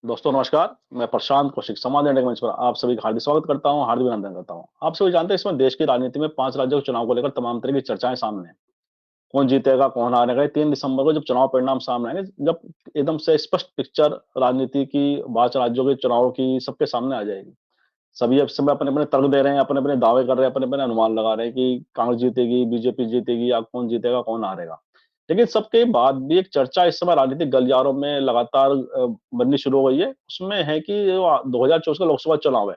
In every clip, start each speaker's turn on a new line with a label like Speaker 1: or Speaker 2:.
Speaker 1: दोस्तों नमस्कार, मैं प्रशांत कौशिक समाज इंडिया के मंच पर आप सभी का हार्दिक स्वागत करता हूं, हार्दिक अभिनंदन करता हूं। आप सभी जानते हैं इसमें देश की राजनीति में 5 राज्यों के चुनाव को लेकर तमाम तरह की चर्चाएं सामने हैं। कौन जीतेगा, कौन हारेगा, ये 3 दिसंबर को जब चुनाव परिणाम सामने आएंगे, जब एकदम से स्पष्ट पिक्चर राजनीति की 5 राज्यों के चुनाव की सबके सामने आ जाएगी। सभी अब समय अपने-अपने तर्क दे रहे हैं, अपने-अपने दावे कर रहे हैं, अपने-अपने अनुमान लगा रहे हैं कि कांग्रेस जीतेगी, बीजेपी जीतेगी या कौन जीतेगा, कौन हारेगा। लेकिन सबके बाद भी एक चर्चा इस समय राजनीतिक गलियारों में लगातार बननी शुरू हो गई है। उसमें है कि जो 2024 का लोकसभा चुनाव है,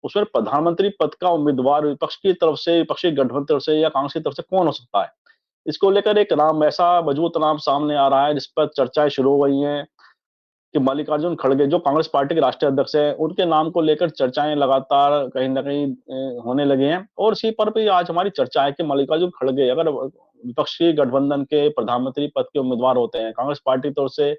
Speaker 1: उसमें प्रधानमंत्री पद का उम्मीदवार विपक्ष की तरफ से, विपक्षी गठबंधन की तरफ से या कांग्रेस की तरफ से कौन हो सकता है? इसको लेकर एक नाम ऐसा मजबूत नाम सामने आ रहा है, जिस पर चर्चाएँ शुरू हो गई हैं कि मल्लिकार्जुन खड़गे जो कांग्रेस पार्टी के राष्ट्रीय अध्यक्ष हैं, उनके नाम को लेकर चर्चाएँ लगातार कहीं न कहीं होने लगी हैं और इसी पर भी आज हमारी चर्चा है कि मल्लिकार्जुन खड़गे अगर विपक्षी गठबंधन के प्रधानमंत्री पद के उम्मीदवार होते हैं, कांग्रेस पार्टी की तरफ से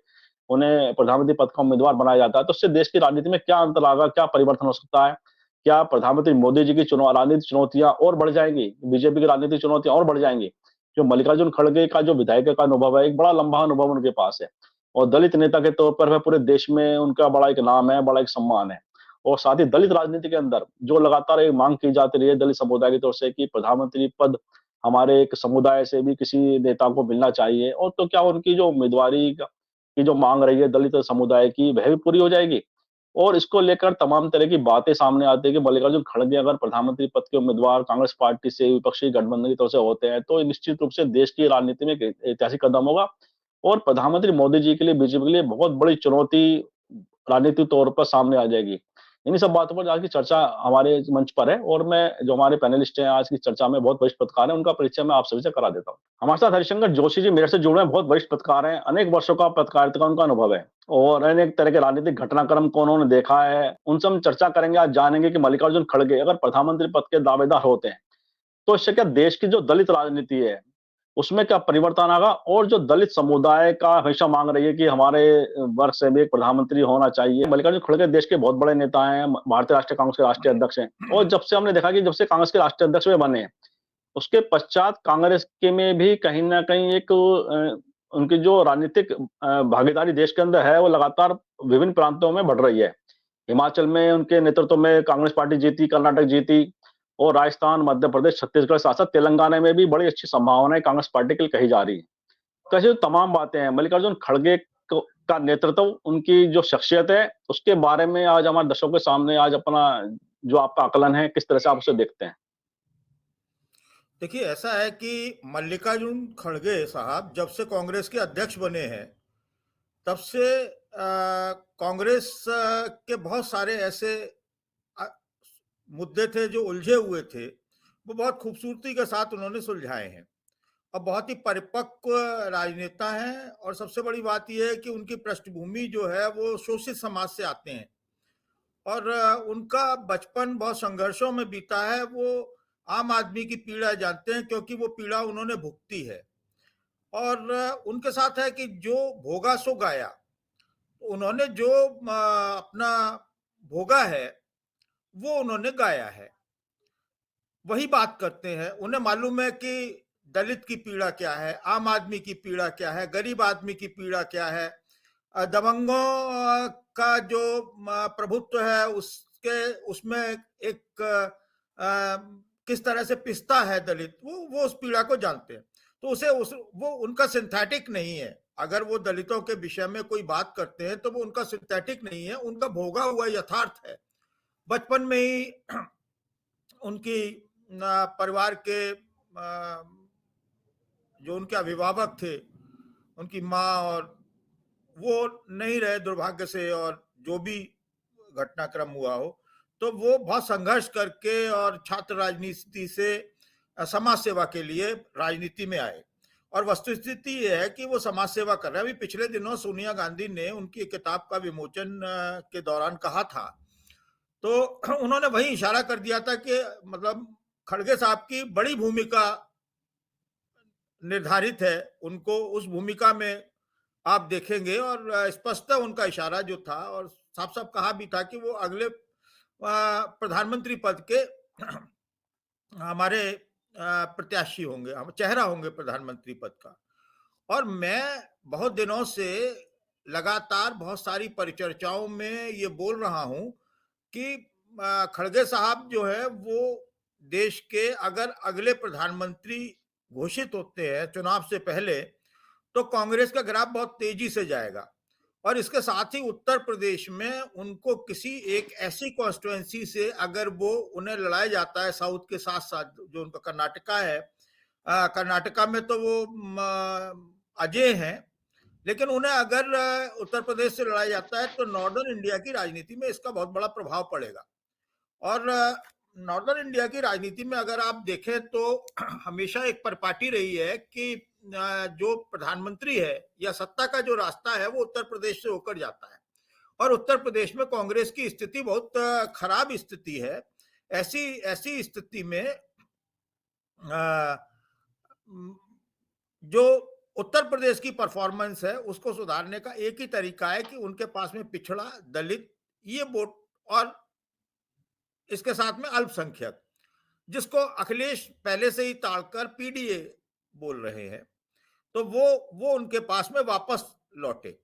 Speaker 1: उन्हें प्रधानमंत्री पद का उम्मीदवार बनाया जाता है, तो उससे देश की राजनीति में क्या अंतर आएगा, क्या परिवर्तन हो सकता है? क्या प्रधानमंत्री मोदी जी की राजनीतिक चुनौतियाँ और बढ़ जाएँगी? बीजेपी की राजनीतिक चुनौतियाँ और बढ़ जाएँगी? जो मल्लिकार्जुन खड़गे का जो विधायक का अनुभव है, एक बड़ा लंबा अनुभव उनके पास है। और दलित नेता के तौर पर वह पूरे देश में उनका बड़ा एक नाम है, बड़ा एक सम्मान है। और साथ ही दलित राजनीति के अंदर जो लगातार एक माँग की जाती रही है दलित समुदाय की तरफ से कि प्रधानमंत्री पद हमारे एक समुदाय से भी किसी नेता को मिलना चाहिए और तो क्या उनकी जो उम्मीदवारी की जो माँग रही है दलित समुदाय की वह भी पूरी हो जाएगी। और इसको लेकर तमाम तरह की बातें सामने आती है कि मल्लिकार्जुन खड़गे अगर प्रधानमंत्री पद के उम्मीदवार कांग्रेस पार्टी से विपक्षी गठबंधन की तरफ से होते हैं, तो निश्चित रूप से देश की राजनीति में एक ऐतिहासिक कदम होगा और प्रधानमंत्री मोदी जी के लिए, बीजेपी के लिए बहुत बड़ी चुनौती राजनीतिक तौर पर सामने आ जाएगी। इन्हीं सब बातों पर आज की चर्चा हमारे इस मंच पर है और मैं जो हमारे पैनलिस्ट हैं आज की चर्चा में बहुत वरिष्ठ पत्रकार हैं, उनका परिचय मैं आप सभी से करा देता हूँ। हमारे साथ हरिशंकर जोशी जी मेरठ से जुड़े हैं, बहुत वरिष्ठ पत्रकार हैं, अनेक वर्षों का पत्रकारिता का उनका अनुभव है और अनेक तरह के राजनीतिक घटनाक्रम को उन्होंने देखा है। उनसे हम चर्चा करेंगे, आज जानेंगे कि मल्लिकार्जुन खड़गे अगर प्रधानमंत्री पद के दावेदार होते हैं, तो इससे क्या देश की जो दलित राजनीति है उसमें क्या परिवर्तन आएगा और जो दलित समुदाय का हमेशा मांग रही है कि हमारे वर्ग से भी एक प्रधानमंत्री होना चाहिए। मल्लिकार्जुन खड़गे देश के बहुत बड़े नेता हैं, भारतीय राष्ट्रीय कांग्रेस के राष्ट्रीय अध्यक्ष हैं और जब से हमने देखा कि जब से कांग्रेस के राष्ट्रीय अध्यक्ष वे बने हैं, उसके पश्चात कांग्रेस के में भी कहीं न कहीं एक उनकी जो राजनीतिक भागीदारी देश के अंदर है, वो लगातार विभिन्न प्रांतों में बढ़ रही है। हिमाचल में उनके नेतृत्व में कांग्रेस पार्टी जीती, कर्नाटक जीती और राजस्थान, मध्य प्रदेश, छत्तीसगढ़ के साथ-साथ तेलंगाना में भी बड़ी अच्छी संभावनाएँ कांग्रेस पार्टी के लिए कही जा रही है। तो ऐसी जो तमाम बातें हैं, मल्लिकार्जुन खड़गे को का नेतृत्व, उनकी जो शख्सियत है, उसके बारे में आज हमारे दर्शकों के सामने आज अपना जो आपका आकलन है, किस तरह से आप उसे देखते हैं?
Speaker 2: देखिए, ऐसा है कि मल्लिकार्जुन खड़गे साहब जब से कांग्रेस के अध्यक्ष बने हैं, तब से कांग्रेस के बहुत सारे ऐसे अ, मुद्दे थे जो उलझे हुए थे, वो बहुत खूबसूरती के साथ उन्होंने सुलझाए हैं। और बहुत ही परिपक्व राजनेता हैं और सबसे बड़ी बात ये है कि उनकी पृष्ठभूमि जो है वो शोषित समाज से आते हैं। और उनका बचपन बहुत संघर्षों में बीता है। वो आम आदमी की पीड़ा जानते हैं क्योंकि वो पीड़ा उन्होंने भुगती है। और उनके साथ है कि जो भोगा सो गाया। उन्होंने जो अपना भोगा है, वो उन्होंने गाया है। वही बात करते हैं। उन्हें मालूम है कि दलित की पीड़ा क्या है, आम आदमी की पीड़ा क्या है, गरीब आदमी की पीड़ा क्या है। दबंगों का जो प्रभुत्व है उसके उसमें एक किस तरह से पिसता है दलित, वो उस पीड़ा को जानते हैं। तो उसे उस वो उनका सिंथेटिक नहीं है। अगर वो दलितों के विषय में कोई बात करते हैं तो वो उनका सिंथेटिक नहीं है, उनका भोगा हुआ यथार्थ है। बचपन में ही उनकी परिवार के जो उनके अभिभावक थे, उनकी माँ, और वो नहीं रहे दुर्भाग्य से, और जो भी घटनाक्रम हुआ हो, तो वो बहुत संघर्ष करके और छात्र राजनीति से समाज सेवा के लिए राजनीति में आए। और वस्तुस्थिति ये है कि वो समाज सेवा कर रहे हैं। अभी पिछले दिनों सोनिया गांधी ने उनकी एक किताब का विमोचन के दौरान कहा था, तो उन्होंने वही इशारा कर दिया था कि मतलब खड़गे साहब की बड़ी भूमिका निर्धारित है, उनको उस भूमिका में आप देखेंगे। और स्पष्ट उनका इशारा जो था, और साफ साफ कहा भी था कि वो अगले प्रधानमंत्री पद के हमारे प्रत्याशी होंगे, हम चेहरा होंगे प्रधानमंत्री पद का। और मैं बहुत दिनों से लगातार बहुत सारी परिचर्चाओं में ये बोल रहा हूं कि खड़गे साहब जो है वो देश के अगर अगले प्रधानमंत्री घोषित होते हैं चुनाव से पहले, तो कांग्रेस का ग्राफ बहुत तेजी से जाएगा। और इसके साथ ही उत्तर प्रदेश में उनको किसी एक ऐसी कॉन्स्टिट्यूएंसी से अगर वो उन्हें लड़ाया जाता है साउथ के साथ साथ, जो उनका कर्नाटका है, कर्नाटका में तो वो अजय हैं, लेकिन उन्हें अगर उत्तर प्रदेश से लड़ाया जाता है तो नॉर्दर्न इंडिया की राजनीति में इसका बहुत बड़ा प्रभाव पड़ेगा। और नॉर्दर्न इंडिया की राजनीति में अगर आप देखें तो हमेशा एक परिपाटी रही है कि जो प्रधानमंत्री है या सत्ता का जो रास्ता है वो उत्तर प्रदेश से होकर जाता है, और उत्तर प्रदेश में कांग्रेस की स्थिति बहुत खराब स्थिति है। ऐसी ऐसी स्थिति में जो उत्तर प्रदेश की परफॉर्मेंस है उसको सुधारने का एक ही तरीका है कि उनके पास में पिछड़ा, दलित, ये वोट, और इसके साथ में अल्पसंख्यक, जिसको अखिलेश पहले से ही ताड़कर पीडीए बोल रहे हैं, तो वो उनके पास में वापस लौटे।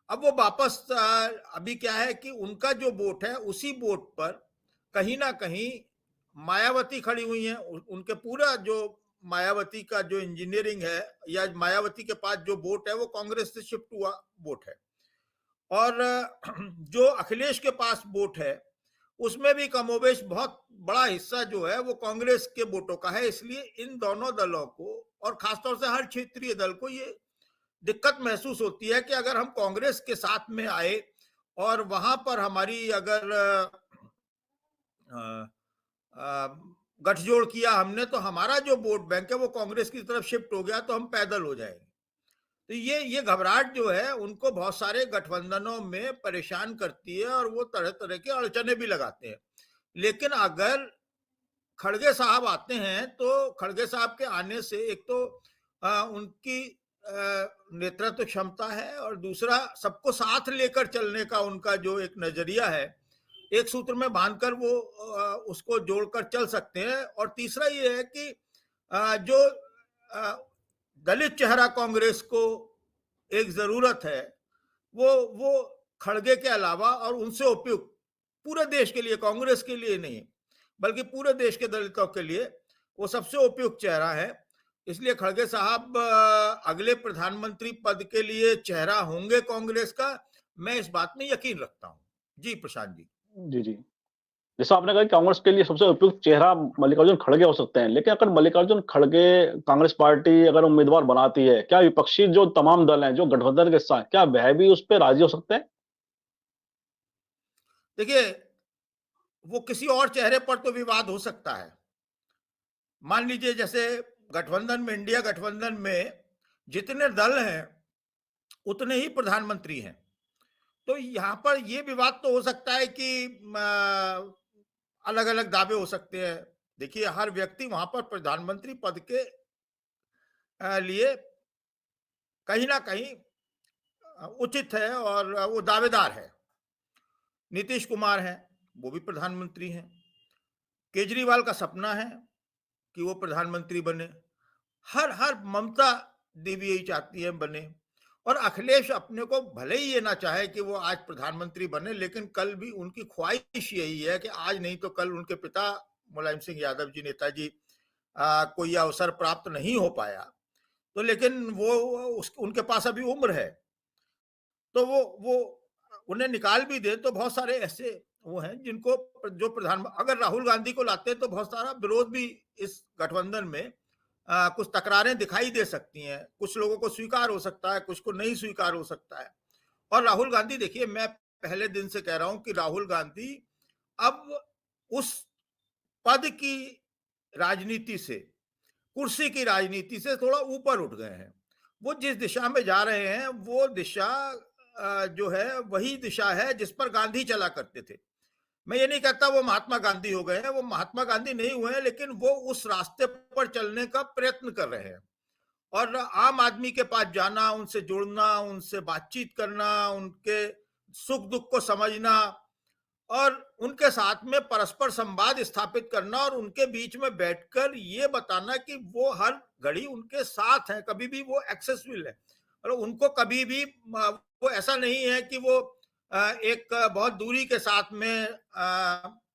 Speaker 2: अब वो वापस अभी क्या है कि उनका जो वोट है उसी वोट पर कहीं ना कहीं मायावती खड़ी हुई है। उनके पूरा जो मायावती का जो इंजीनियरिंग है या मायावती के पास जो वोट है वो कांग्रेस से शिफ्ट हुआ वोट है, और जो अखिलेश के पास वोट है उसमें भी कमोबेश बहुत बड़ा हिस्सा जो है वो कांग्रेस के वोटों का है। इसलिए इन दोनों दलों को, और खासतौर से हर क्षेत्रीय दल को, ये दिक्कत महसूस होती है कि अगर हम कांग्रेस के साथ में आए और वहां पर हमारी अगर गठजोड़ किया हमने, तो हमारा जो वोट बैंक है वो कांग्रेस की तरफ शिफ्ट हो गया तो हम पैदल हो जाएंगे। तो ये घबराहट जो है उनको बहुत सारे गठबंधनों में परेशान करती है और वो तरह तरह के अड़चने भी लगाते हैं। लेकिन अगर खड़गे साहब आते हैं तो खड़गे साहब के आने से एक तो उनकी नेतृत्व क्षमता है, और दूसरा सबको साथ लेकर चलने का उनका जो एक नजरिया है, एक सूत्र में बांधकर वो उसको जोड़कर चल सकते हैं। और तीसरा ये है कि जो दलित चेहरा कांग्रेस को एक जरूरत है, वो खड़गे के अलावा और उनसे उपयुक्त पूरे देश के लिए, कांग्रेस के लिए नहीं बल्कि पूरे देश के दलितों के लिए वो सबसे उपयुक्त चेहरा है। इसलिए खड़गे साहब अगले प्रधानमंत्री पद के लिए चेहरा होंगे कांग्रेस का, मैं इस बात में यकीन रखता हूं। जी प्रशांत जी।
Speaker 1: जी, जी। जैसा आपने कहा कि कांग्रेस के लिए सबसे उपयुक्त चेहरा मल्लिकार्जुन खड़गे हो सकते हैं, लेकिन अगर मल्लिकार्जुन खड़गे कांग्रेस पार्टी अगर उम्मीदवार बनाती है, क्या विपक्षी जो तमाम दल हैं, जो गठबंधन के हिस्सा हैं, क्या वह भी उस पे राजी हो सकते हैं?
Speaker 2: देखिए, वो किसी और चेहरे पर तो विवाद हो सकता है। मान लीजिए जैसे गठबंधन में, इंडिया गठबंधन में जितने दल हैं उतने ही प्रधानमंत्री हैं, तो यहाँ पर ये विवाद तो हो सकता है कि अलग अलग दावे हो सकते हैं। देखिए, हर व्यक्ति वहां पर प्रधानमंत्री पद के लिए कहीं ना कहीं उचित है और वो दावेदार है। नीतीश कुमार हैं, वो भी प्रधानमंत्री हैं। केजरीवाल का सपना है कि वो प्रधानमंत्री बने। हर हर ममता देवी यही चाहती है बने, और अखिलेश अपने को भले ही ये ना चाहे कि वो आज प्रधानमंत्री बने, लेकिन कल भी उनकी ख्वाहिश यही है कि आज नहीं तो कल उनके पिता मुलायम सिंह यादव जी, नेताजी को यह अवसर प्राप्त नहीं हो पाया, तो लेकिन वो उनके पास अभी उम्र है, तो वो उन्हें निकाल भी दे तो बहुत सारे ऐसे वो हैं जिनको, जो प्रधान, अगर राहुल गांधी को लाते हैं तो बहुत सारा विरोध भी इस गठबंधन में, कुछ तकरारें दिखाई दे सकती हैं। कुछ लोगों को स्वीकार हो सकता है, कुछ को नहीं स्वीकार हो सकता है। और राहुल गांधी, देखिए मैं पहले दिन से कह रहा हूं कि राहुल गांधी अब उस पद की राजनीति से, कुर्सी की राजनीति से थोड़ा ऊपर उठ गए हैं। वो जिस दिशा में जा रहे हैं वो दिशा जो है वही दिशा है जिस पर गांधी चला करते थे। मैं ये नहीं कहता वो महात्मा गांधी हो गए हैं, वो महात्मा गांधी नहीं हुए हैं, लेकिन वो उस रास्ते पर चलने का प्रयत्न कर रहे हैं। और आम आदमी के पास जाना, उनसे जुड़ना, उनसे बातचीत करना, उनके सुख दुख को समझना और उनके साथ में परस्पर संवाद स्थापित करना, और उनके बीच में बैठकर ये बताना कि वो हर घड़ी उनके साथ हैं, कभी भी वो एक्सेसिबल है और उनको कभी भी वो ऐसा नहीं है कि वो एक बहुत दूरी के साथ में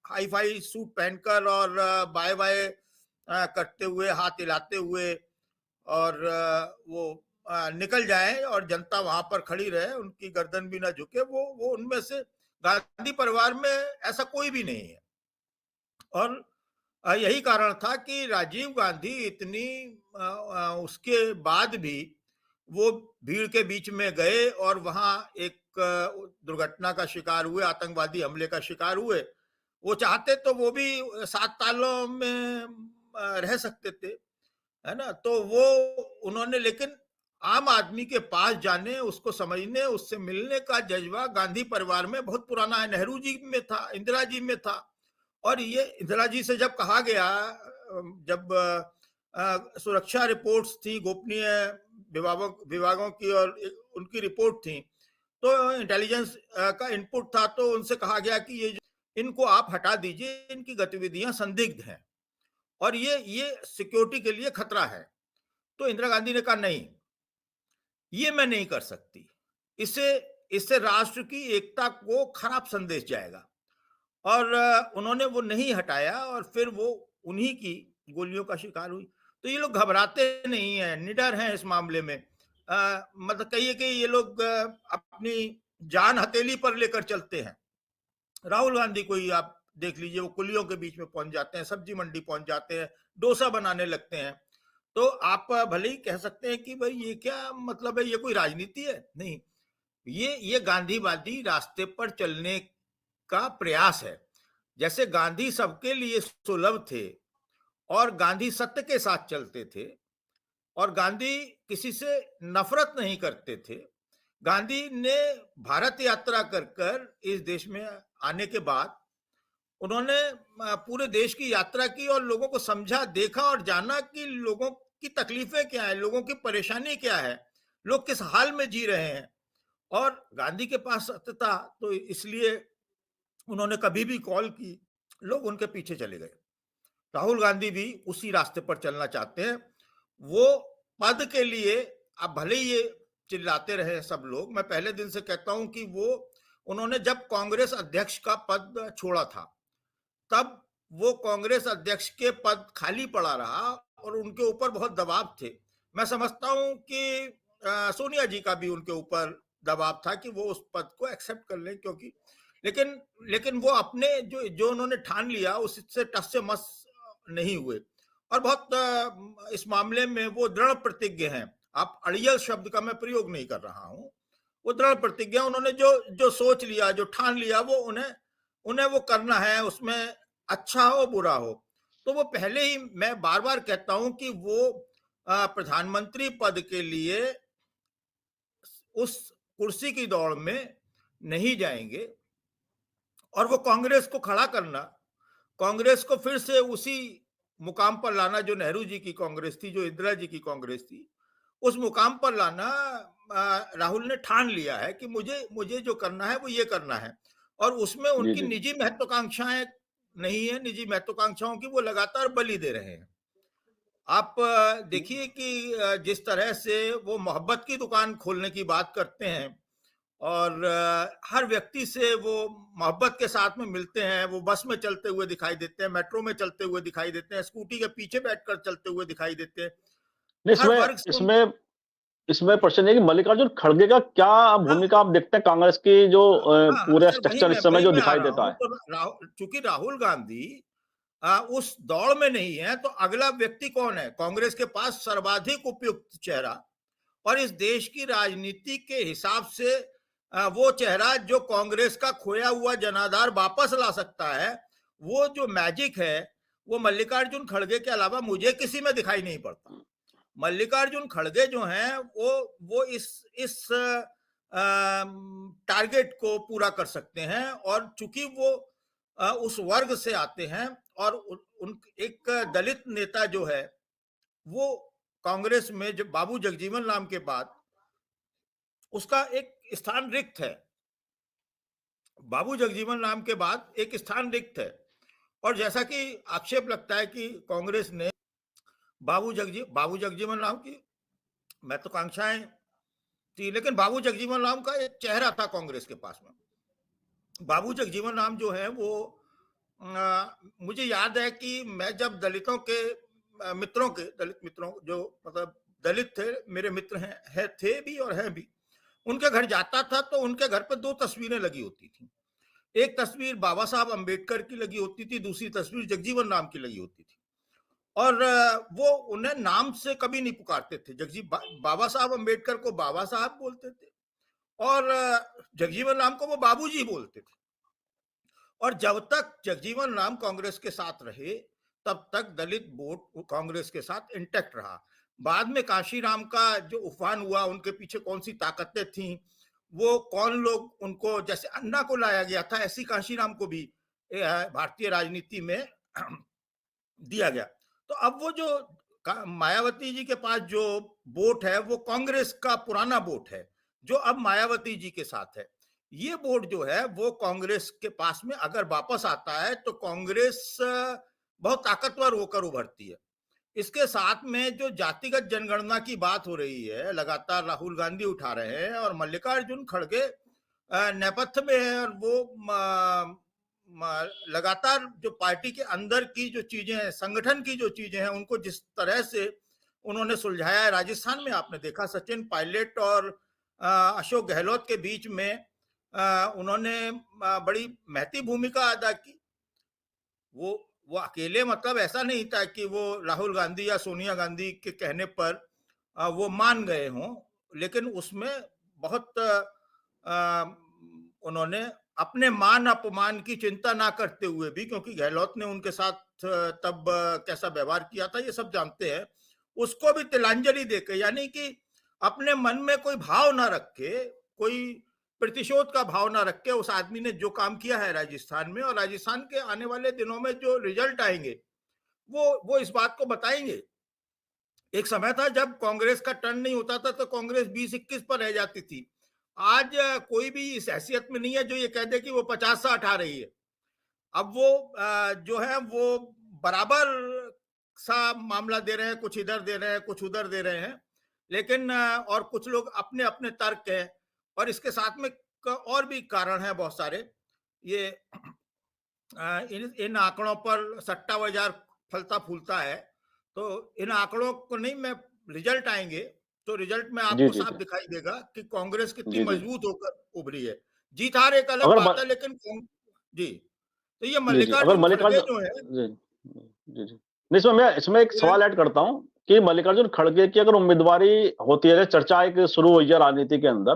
Speaker 2: हाई फाई सूट पहनकर और बाय बाय करते हुए, हाथ हिलाते हुए और वो निकल जाए और जनता वहां पर खड़ी रहे, उनकी गर्दन भी ना झुके। वो उनमें से गांधी परिवार में ऐसा कोई भी नहीं है। और यही कारण था कि राजीव गांधी इतनी उसके बाद भी वो भीड़ के बीच में गए और वहां एक दुर्घटना का शिकार हुए, आतंकवादी हमले का शिकार हुए। वो चाहते तो वो भी 7 तालों में रह सकते थे, है ना? तो वो उन्होंने, लेकिन आम आदमी के पास जाने, उसको समझने, उससे मिलने का जज्बा गांधी परिवार में बहुत पुराना है। नेहरू जी में था, इंदिरा जी में था। और ये इंदिरा जी से जब कहा गया, जब सुरक्षा रिपोर्ट्स थी, गोपनीय विभागों की, और उनकी रिपोर्ट थी, तो इंटेलिजेंस का इनपुट था, तो उनसे कहा गया कि ये इनको आप हटा दीजिए, इनकी गतिविधियां संदिग्ध हैं और ये सिक्योरिटी के लिए खतरा है। तो इंदिरा गांधी ने कहा नहीं, ये मैं नहीं कर सकती, इससे इससे राष्ट्र की एकता को खराब संदेश जाएगा। और उन्होंने वो नहीं हटाया और फिर वो उन्हीं की गोलियों का शिकार हुई। तो ये लोग घबराते नहीं हैं, निडर हैं इस मामले में। मतलब कहिए कि ये लोग अपनी जान हथेली पर लेकर चलते हैं। राहुल गांधी को ही आप देख लीजिए, वो कुलियों के बीच में पहुंच जाते हैं, सब्जी मंडी पहुंच जाते हैं, डोसा बनाने लगते हैं। तो आप भले ही कह सकते हैं कि भाई ये क्या मतलब है, ये कोई राजनीति है? नहीं, ये गांधीवादी रास्ते पर चलने का प्रयास है। जैसे गांधी सबके लिए सुलभ थे और गांधी सत्य के साथ चलते थे और गांधी किसी से नफरत नहीं करते थे। गांधी ने भारत यात्रा कर कर इस देश में आने के बाद उन्होंने पूरे देश की यात्रा की और लोगों को समझा, देखा और जाना कि लोगों की तकलीफें क्या है, लोगों की परेशानी क्या है, लोग किस हाल में जी रहे हैं। और गांधी के पास सत्य था, तो इसलिए उन्होंने कभी भी कॉल की, लोग उनके पीछे चले गए। राहुल गांधी भी उसी रास्ते पर चलना चाहते हैं। वो पद के लिए, अब भले ही ये चिल्लाते रहे सब लोग, मैं पहले दिन से कहता हूं कि वो उन्होंने जब कांग्रेस अध्यक्ष का पद छोड़ा था, तब वो कांग्रेस अध्यक्ष के पद खाली पड़ा रहा और उनके ऊपर बहुत दबाव थे। मैं समझता हूं कि सोनिया जी का भी उनके ऊपर दबाव था कि वो उस पद को एक्सेप्ट कर लें, क्योंकि लेकिन लेकिन वो अपने जो जो उन्होंने ठान लिया उससे टस से मस नहीं हुए और बहुत इस मामले में वो दृढ़ प्रतिज्ञ हैं। आप अड़ियल शब्द का मैं प्रयोग नहीं कर रहा हूं, वो दृढ़ प्रतिज्ञा, उन्होंने जो जो सोच लिया, जो ठान लिया, वो उन्हें उन्हें वो करना है, उसमें अच्छा हो बुरा हो। तो वो पहले ही, मैं बार बार कहता हूं कि वो प्रधानमंत्री पद के लिए उस कुर्सी की दौड़ में नहीं जाएंगे और वो कांग्रेस को खड़ा करना, कांग्रेस को फिर से उसी मुकाम पर लाना जो नेहरू जी की कांग्रेस थी, जो इंदिरा जी की कांग्रेस थी, उस मुकाम पर लाना राहुल ने ठान लिया है कि मुझे मुझे जो करना है वो ये करना है। और उसमें
Speaker 1: जी,
Speaker 2: उनकी
Speaker 1: जी।
Speaker 2: निजी महत्वाकांक्षाएं नहीं है, निजी महत्वाकांक्षाओं की वो लगातार बलि दे रहे हैं। आप देखिए कि जिस तरह से वो मोहब्बत की दुकान खोलने की बात करते हैं और हर व्यक्ति से वो मोहब्बत के साथ में मिलते हैं, वो बस में चलते हुए दिखाई देते हैं, मेट्रो में चलते हुए दिखाई देते हैं, स्कूटी के पीछे बैठकर चलते हुए दिखाई देते हैं।
Speaker 1: नहीं,
Speaker 2: हर
Speaker 1: इसमें
Speaker 2: वर्ग से
Speaker 1: इसमें इसमें प्रश्न ये है कि मल्लिकार्जुन खड़गे का क्या
Speaker 2: हाँ,
Speaker 1: भूमिका आप देखते हैं कांग्रेस की जो
Speaker 2: हाँ,
Speaker 1: पूरा
Speaker 2: सर
Speaker 1: स्ट्रक्चर इस समय
Speaker 2: वही
Speaker 1: जो
Speaker 2: मैं आ
Speaker 1: दिखाई
Speaker 2: रहा
Speaker 1: देता
Speaker 2: हूँ।
Speaker 1: है?
Speaker 2: तो चूंकि राहुल गांधी उस दौड़ में नहीं है, तो अगला व्यक्ति कौन है? कांग्रेस के पास सर्वाधिक उपयुक्त चेहरा और इस देश की राजनीति के हिसाब से वो चेहरा जो कांग्रेस का खोया हुआ जनाधार वापस ला सकता है, वो जो मैजिक है, वो मल्लिकार्जुन खड़गे के अलावा मुझे किसी में दिखाई नहीं पड़ता। मल्लिकार्जुन खड़गे जो हैं वो इस टारगेट को पूरा कर सकते हैं और चूंकि वो उस वर्ग से आते हैं और उन एक दलित नेता जो है वो कांग्रेस में, जो बाबू जगजीवन राम के बाद उसका एक स्थान रिक्त है, बाबू जगजीवन राम के बाद एक स्थान रिक्त है। और जैसा कि आक्षेप लगता है कि कांग्रेस ने बाबू जगजीवन राम की महत्वाकांक्षाएं थी, लेकिन बाबू जगजीवन राम का एक चेहरा था कांग्रेस के पास में। बाबू जगजीवन राम जो है वो मुझे याद है कि मैं जब दलितों के मित्रों के दलित मित्रों जो मतलब दलित थे, मेरे मित्र हैं थे भी और हैं भी, उनके घर जाता था तो उनके घर पे दो तस्वीरें लगी होती थी। एक तस्वीर बाबा साहब अंबेडकर की लगी होती थी, दूसरी तस्वीर जगजीवन राम की लगी होती थी। और वो उन्हें नाम से कभी नहीं पुकारते थे। बाबा साहब अंबेडकर को बाबा साहब बोलते थे और जगजीवन राम को वो बाबूजी बोलते थे। और जब तक जगजीवन राम कांग्रेस के साथ रहे तब तक दलित वोट कांग्रेस के साथ इंटैक्ट रहा। बाद में काशीराम का जो उफान हुआ, उनके पीछे कौन सी ताकतें थीं, वो कौन लोग उनको, जैसे अन्ना को लाया गया था ऐसी काशीराम को भी भारतीय राजनीति में दिया गया। तो अब वो जो मायावती जी के पास जो वोट है वो कांग्रेस का पुराना वोट है जो अब मायावती जी के साथ है। ये वोट जो है वो कांग्रेस के पास में अगर वापस आता है तो कांग्रेस बहुत ताकतवर होकर उभरती है। इसके साथ में जो जातिगत जनगणना की बात हो रही है, लगातार राहुल गांधी उठा रहे हैं और मल्लिकार्जुन खड़गे नेपथ्य में है, और वो लगातार जो पार्टी के अंदर की जो चीजें हैं, संगठन की जो चीजें हैं, उनको जिस तरह से उन्होंने सुलझाया है। राजस्थान में आपने देखा सचिन पायलट और अशोक गहलोत के बीच में उन्होंने बड़ी महती भूमिका अदा की। वो अकेले, मतलब ऐसा नहीं था कि वो राहुल गांधी या सोनिया गांधी के कहने पर वो मान गए हों, लेकिन उसमें बहुत उन्होंने अपने मान अपमान की चिंता ना करते हुए भी, क्योंकि गहलोत ने उनके साथ तब कैसा व्यवहार किया था ये सब जानते हैं, उसको भी तिलांजलि देके, यानी कि अपने मन में कोई भाव ना रखे, कोई प्रतिशोध का भाव ना रख के उस आदमी ने जो काम किया है राजस्थान में, और राजस्थान के आने वाले दिनों में जो रिजल्ट आएंगे वो इस बात को बताएंगे। एक समय था जब कांग्रेस का टर्न नहीं होता था तो कांग्रेस 20-21 पर रह जाती थी। आज कोई भी इस हैसियत में नहीं है जो ये कह दे कि वो 50 से हटा रही है। अब वो जो है वो बराबर सा मामला दे रहे हैं, कुछ इधर दे रहे हैं, कुछ उधर दे रहे हैं, लेकिन और कुछ लोग अपने अपने तर्क है, और इसके साथ में और भी कारण है बहुत सारे। ये इन आंकड़ों पर सट्टा बाजार फलता फूलता है, तो इन आंकड़ों को नहीं, मैं रिजल्ट आएंगे तो रिजल्ट में
Speaker 1: जी,
Speaker 2: आपको
Speaker 1: जी,
Speaker 2: साफ
Speaker 1: जी।
Speaker 2: दिखाई देगा कि कांग्रेस कितनी
Speaker 1: जी, जी।
Speaker 2: मजबूत होकर उभरी है। जीत हार एक अलग
Speaker 1: अगर
Speaker 2: बात
Speaker 1: म
Speaker 2: है, लेकिन जी, तो ये
Speaker 1: जी, जी। अगर
Speaker 2: मल्लिकार्जुन खड़गे
Speaker 1: मल्लिकार्जुन
Speaker 2: जो है,
Speaker 1: जी, जी, जी। नहीं, इसमें एक
Speaker 2: ये
Speaker 1: सवाल ऐड करता हूँ कि मल्लिकार्जुन खड़गे की अगर उम्मीदवारी होती है, चर्चा एक शुरू हुई है राजनीति के अंदर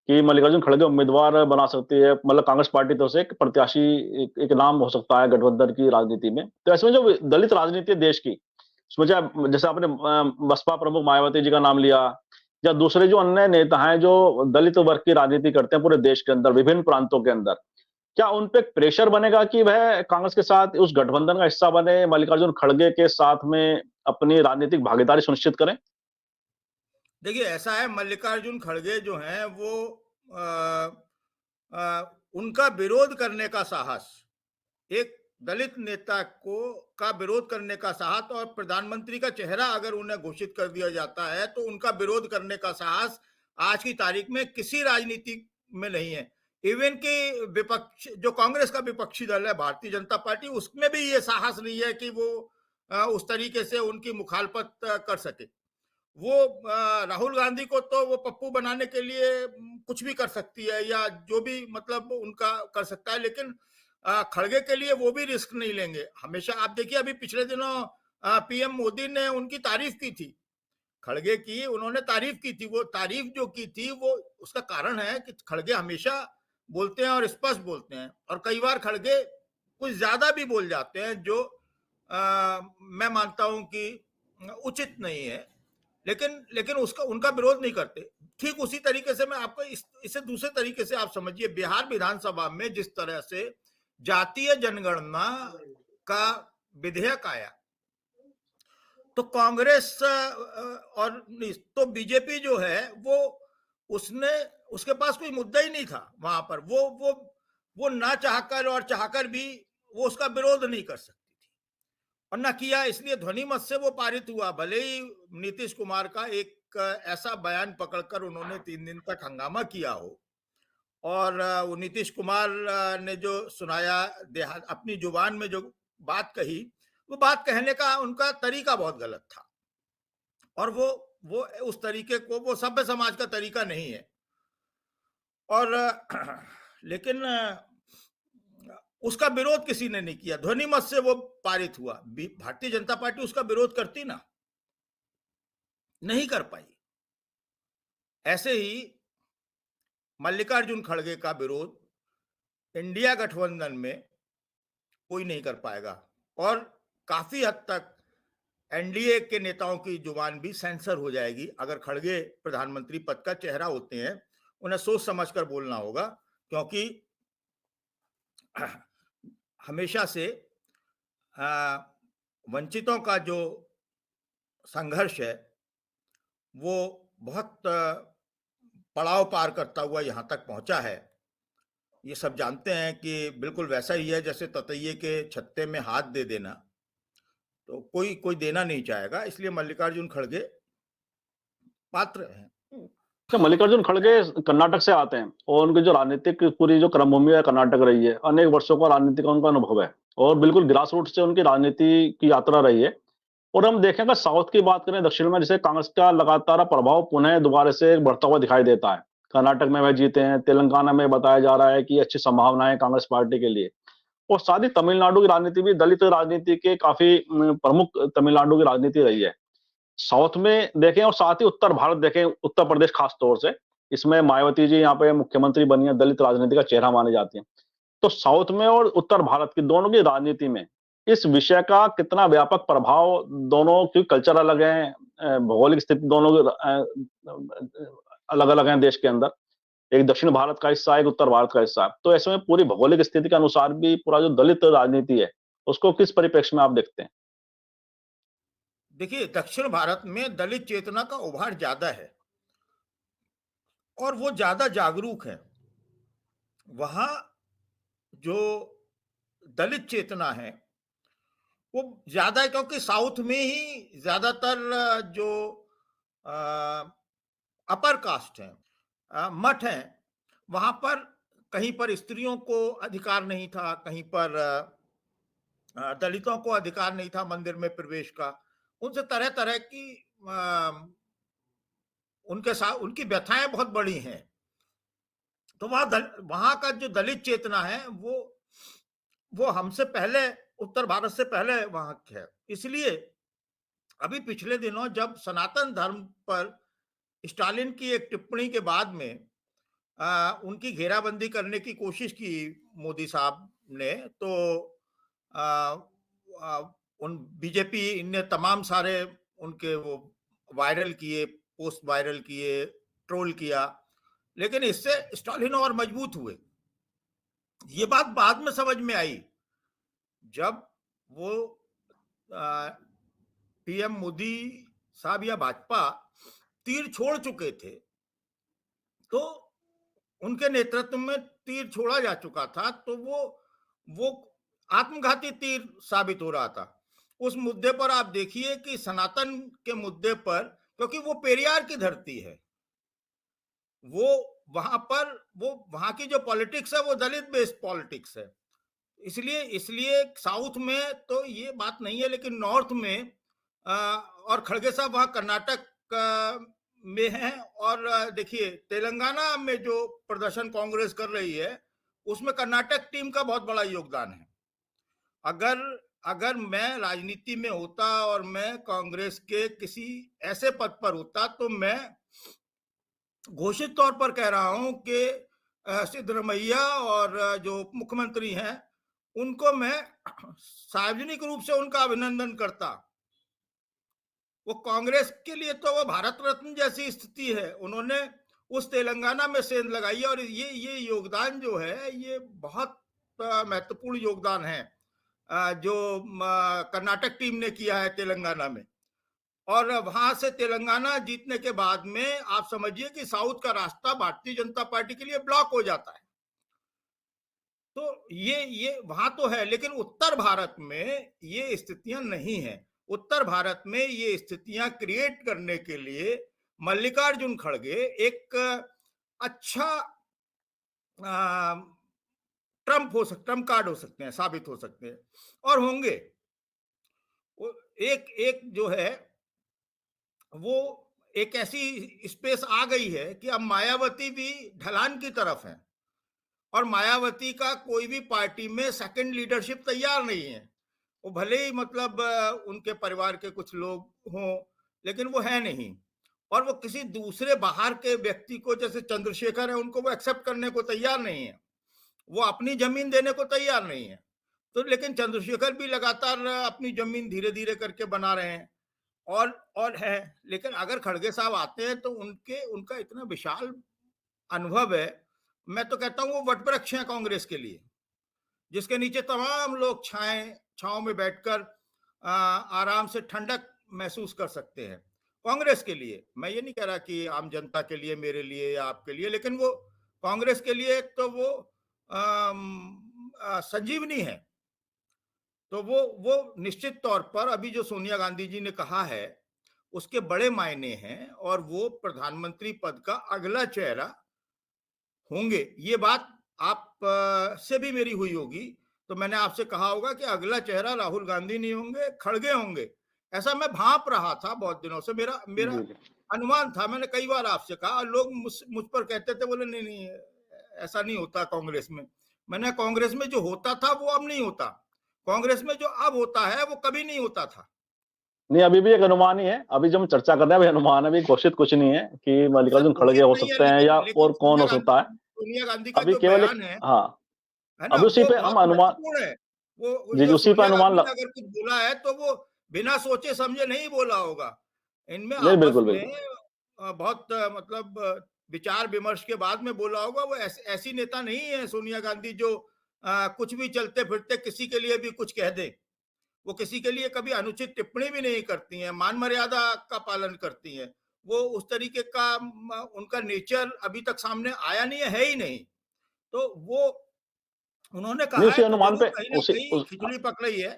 Speaker 1: कि मल्लिकार्जुन खड़गे उम्मीदवार बना सकती है, मतलब कांग्रेस पार्टी तो से एक प्रत्याशी, एक नाम हो सकता है गठबंधन की राजनीति में। तो ऐसे में जो दलित राजनीति है देश की, उसमें चाहे जैसे आपने बसपा प्रमुख मायावती जी का नाम लिया या दूसरे जो अन्य नेता हैं जो दलित वर्ग की राजनीति करते हैं पूरे देश के अंदर, विभिन्न प्रांतों के अंदर। क्या उन पे प्रेशर बनेगा कि वह कांग्रेस के साथ उस गठबंधन का हिस्सा बने, मल्लिकार्जुन खड़गे के साथ में अपनी राजनीतिक भागीदारी सुनिश्चित करें?
Speaker 2: देखिए ऐसा है, मल्लिकार्जुन खड़गे जो हैं वो उनका विरोध करने का साहस, एक दलित नेता को का विरोध करने का साहस, और प्रधानमंत्री का चेहरा अगर उन्हें घोषित कर दिया जाता है तो उनका विरोध करने का साहस आज की तारीख में किसी राजनीति में नहीं है। इवन कि विपक्ष, जो कांग्रेस का विपक्षी दल है भारतीय जनता पार्टी, उसमें भी ये साहस नहीं है कि वो उस तरीके से उनकी मुखालफत कर सके। वो राहुल गांधी को तो वो पप्पू बनाने के लिए कुछ भी कर सकती है, या जो भी मतलब उनका कर सकता है, लेकिन खड़गे के लिए वो भी रिस्क नहीं लेंगे। हमेशा आप देखिए, अभी पिछले दिनों पीएम मोदी ने उनकी तारीफ की थी, खड़गे की उन्होंने तारीफ की थी। वो तारीफ जो की थी वो उसका कारण है कि खड़गे हमेशा बोलते हैं और स्पष्ट बोलते हैं, और कई बार खड़गे कुछ ज्यादा भी बोल जाते हैं जो मैं मानता हूं कि उचित नहीं है, लेकिन लेकिन उसका उनका विरोध नहीं करते। ठीक उसी तरीके से मैं आपको इसे दूसरे तरीके से आप समझिए, बिहार विधानसभा में जिस तरह से जातीय जनगणना का विधेयक आया, तो कांग्रेस और नहीं तो बीजेपी जो है वो, उसने उसके पास कोई मुद्दा ही नहीं था वहां पर। वो ना चाहकर और चाहकर भी वो उसका विरोध नहीं कर सकती थी, और ना किया, इसलिए ध्वनि मत से वो पारित हुआ। भले ही नीतीश कुमार का एक एक ऐसा बयान पकड़कर उन्होंने 3 दिन तक हंगामा किया हो और वो नीतीश कुमार ने जो सुनाया, अपनी जुबान में जो बात कही, वो बात कहने का उनका तरीका बहुत गलत था और वो उस तरीके को, वो सभ्य समाज का तरीका नहीं है। और लेकिन उसका विरोध किसी ने नहीं किया, ध्वनि मत से वो पारित हुआ। भारतीय जनता पार्टी उसका विरोध करती ना, नहीं कर पाई। ऐसे ही मल्लिकार्जुन खड़गे का विरोध इंडिया गठबंधन में कोई नहीं कर पाएगा और काफी हद तक एनडीए के नेताओं की जुबान भी सेंसर हो जाएगी। अगर खड़गे प्रधानमंत्री पद का चेहरा होते हैं, उन्हें सोच समझकर बोलना होगा, क्योंकि हमेशा से वंचितों का जो संघर्ष है वो बहुत पड़ाव पार करता हुआ यहाँ तक पहुंचा है। ये सब जानते हैं कि बिल्कुल वैसा ही है जैसे ततैये के छत्ते में हाथ दे देना, तो कोई देना नहीं चाहेगा। इसलिए मल्लिकार्जुन खड़गे पात्र हैं।
Speaker 1: अच्छा, मल्लिकार्जुन खड़गे कर्नाटक से आते हैं और उनकी जो राजनीतिक पूरी जो क्रमभूमि है कर्नाटक रही है, अनेक वर्षों का राजनीति का उनका अनुभव है और बिल्कुल ग्रास रूट से उनकी राजनीति की यात्रा रही है। और हम देखेंगे साउथ की बात करें, दक्षिण में जैसे कांग्रेस का लगातार प्रभाव पुनः दोबारा से बढ़ता हुआ दिखाई देता है। कर्नाटक में वह जीते हैं, तेलंगाना में बताया जा रहा है कि अच्छी संभावनाएं है कांग्रेस पार्टी के लिए। और साथ ही तमिलनाडु की राजनीति भी दलित राजनीति के काफी प्रमुख तमिलनाडु की राजनीति रही है। साउथ में देखें और साथ ही उत्तर भारत देखें, उत्तर प्रदेश खास तौर से, इसमें मायावती जी यहाँ पे मुख्यमंत्री बनी है, दलित राजनीति का चेहरा मानी जाती है। तो साउथ में और उत्तर भारत की दोनों की राजनीति में इस विषय का कितना व्यापक प्रभाव, दोनों की कल्चर अलग है, भौगोलिक स्थिति दोनों अलग अलग है देश के अंदर, एक दक्षिण भारत का हिस्सा है, एक उत्तर भारत का हिस्सा है। तो ऐसे में पूरी भौगोलिक स्थिति के अनुसार भी पूरा जो दलित राजनीति है उसको किस परिप्रेक्ष्य में आप देखते हैं?
Speaker 2: देखिए, दक्षिण भारत में दलित चेतना का उभार ज्यादा है और वो ज्यादा जागरूक है। वहां जो दलित चेतना है वो ज्यादा है, क्योंकि साउथ में ही ज्यादातर जो अपर कास्ट है, मठ है, वहां पर कहीं पर स्त्रियों को अधिकार नहीं था, कहीं पर दलितों को अधिकार नहीं था मंदिर में प्रवेश का। उनसे तरह तरह की उनके साथ उनकी व्यथाएं बहुत बड़ी हैं। तो वहां का जो दलित चेतना है वो हमसे पहले, उत्तर भारत से पहले वहां है। इसलिए अभी पिछले दिनों जब सनातन धर्म पर स्टालिन की एक टिप्पणी के बाद में उनकी घेराबंदी करने की कोशिश की मोदी साहब ने, तो उन बीजेपी ने तमाम सारे उनके वो वायरल किए, पोस्ट वायरल किए, ट्रोल किया, लेकिन इससे स्टालिन और मजबूत हुए। ये बात बाद में समझ में आई जब वो पीएम मोदी साहब या भाजपा तीर छोड़ चुके थे, तो उनके नेतृत्व में तीर छोड़ा जा चुका था, तो वो आत्मघाती तीर साबित हो रहा था। उस मुद्दे पर आप देखिए कि सनातन के मुद्दे पर, क्योंकि वो पेरियार की धरती है, वो वहां की जो पॉलिटिक्स है वो दलित बेस्ड पॉलिटिक्स है। इसलिए साउथ में तो ये बात नहीं है, लेकिन नॉर्थ में और खड़गे साहब वहां कर्नाटक में हैं। और देखिए तेलंगाना में जो प्रदर्शन कांग्रेस कर रही है उसमें कर्नाटक टीम का बहुत बड़ा योगदान है। अगर मैं राजनीति में होता और मैं कांग्रेस के किसी ऐसे पद पर होता, तो मैं घोषित तौर पर कह रहा हूं कि सिद्धरमैया और जो मुख्यमंत्री हैं उनको मैं सार्वजनिक रूप से उनका अभिनंदन करता। वो कांग्रेस के लिए तो वो भारत रत्न जैसी स्थिति है, उन्होंने उस तेलंगाना में सेंध लगाई है। और ये योगदान जो है ये बहुत महत्वपूर्ण योगदान है जो कर्नाटक टीम ने किया है तेलंगाना में। और वहां से तेलंगाना जीतने के बाद में आप समझिए कि साउथ का रास्ता भारतीय जनता पार्टी के लिए ब्लॉक हो जाता है। तो ये वहां तो है, लेकिन उत्तर भारत में ये स्थितियां नहीं है। उत्तर भारत में ये स्थितियां क्रिएट करने के लिए मल्लिकार्जुन खड़गे एक अच्छा ट्रम्प कार्ड हो सकते हैं, साबित हो सकते हैं और होंगे। वो एक एक जो है वो एक ऐसी स्पेस आ गई है कि अब मायावती भी ढलान की तरफ है और मायावती का कोई भी पार्टी में सेकंड लीडरशिप तैयार नहीं है। वो भले ही मतलब उनके परिवार के कुछ लोग हों, लेकिन वो है नहीं। और वो किसी दूसरे बाहर के व्यक्ति को, जैसे चंद्रशेखर है, उनको वो एक्सेप्ट करने को तैयार नहीं है। वो अपनी जमीन देने को तैयार नहीं है। तो लेकिन चंद्रशेखर भी लगातार अपनी जमीन धीरे धीरे करके बना रहे हैं और है। लेकिन अगर खड़गे साहब आते हैं तो उनका इतना विशाल अनुभव है। मैं तो कहता हूं वो वटवृक्ष है कांग्रेस के लिए, जिसके नीचे तमाम लोग छांव में बैठकर आराम से ठंडक महसूस कर सकते हैं। कांग्रेस के लिए, मैं ये नहीं कह रहा कि आम जनता के लिए, मेरे लिए या आपके लिए, लेकिन वो कांग्रेस के लिए तो वो संजीवनी है। तो वो निश्चित तौर पर अभी जो सोनिया गांधी जी ने कहा है उसके बड़े मायने हैं और वो प्रधानमंत्री पद का अगला चेहरा होंगे। ये बात आप से भी मेरी हुई होगी, तो मैंने आपसे कहा होगा कि अगला चेहरा राहुल गांधी नहीं होंगे, खड़गे होंगे। ऐसा मैं भांप रहा था बहुत दिनों से, मेरा मेरा
Speaker 1: जी, जी।
Speaker 2: अनुमान था। मैंने कई बार आपसे कहा, लोग मुझ पर कहते थे, बोले नहीं नहीं ऐसा नहीं होता कांग्रेस में। मैंने कांग्रेस में जो होता था वो अब नहीं होता, कांग्रेस में जो अब होता है वो कभी नहीं होता था।
Speaker 1: नहीं, अभी भी एक अनुमान ही है। अभी जो हम चर्चा कर रहे हैं, अभी अनुमान है, अभी घोषित कुछ नहीं है कि
Speaker 2: सर
Speaker 1: मल्लिकार्जुन खड़गे
Speaker 2: घोषित
Speaker 1: हो
Speaker 2: नहीं है,
Speaker 1: सकते हैं या
Speaker 2: लेकिन
Speaker 1: और कौन हो सकता है।
Speaker 2: सोनिया गांधी का
Speaker 1: अभी
Speaker 2: जो
Speaker 1: केवल एक
Speaker 2: बयान
Speaker 1: हाँ,
Speaker 2: है ना,
Speaker 1: अभी उसी
Speaker 2: वो
Speaker 1: पे हम
Speaker 2: बहुत
Speaker 1: अनुमान
Speaker 2: महत्वपूर्ण है। वो
Speaker 1: जी, जी,
Speaker 2: जो
Speaker 1: उसी पे
Speaker 2: सोनिया
Speaker 1: अनुमान
Speaker 2: गांधी
Speaker 1: ल
Speaker 2: ने अगर कुछ बोला है तो वो बिना सोचे समझे नहीं बोला होगा। इनमें
Speaker 1: नहीं,
Speaker 2: आपस
Speaker 1: बिल्कुल,
Speaker 2: में
Speaker 1: बिल्कुल।
Speaker 2: बहुत मतलब विचार विमर्श के बाद में बोला होगा। वो ऐसी नेता नहीं है सोनिया गांधी जो कुछ भी चलते फिरते किसी के लिए भी कुछ कह दे। वो किसी के लिए कभी अनुचित टिप्पणी भी नहीं करती हैं, मान मर्यादा का पालन करती हैं। वो उस तरीके का उनका नेचर अभी तक सामने आया नहीं है ही नहीं। तो वो उन्होंने
Speaker 1: नहीं,
Speaker 2: कहा
Speaker 1: उसी
Speaker 2: है तो
Speaker 1: अनुमान
Speaker 2: जरूर
Speaker 1: पे
Speaker 2: कहीं ना
Speaker 1: उसी
Speaker 2: कहीं
Speaker 1: उस
Speaker 2: खिचड़ी पक रही है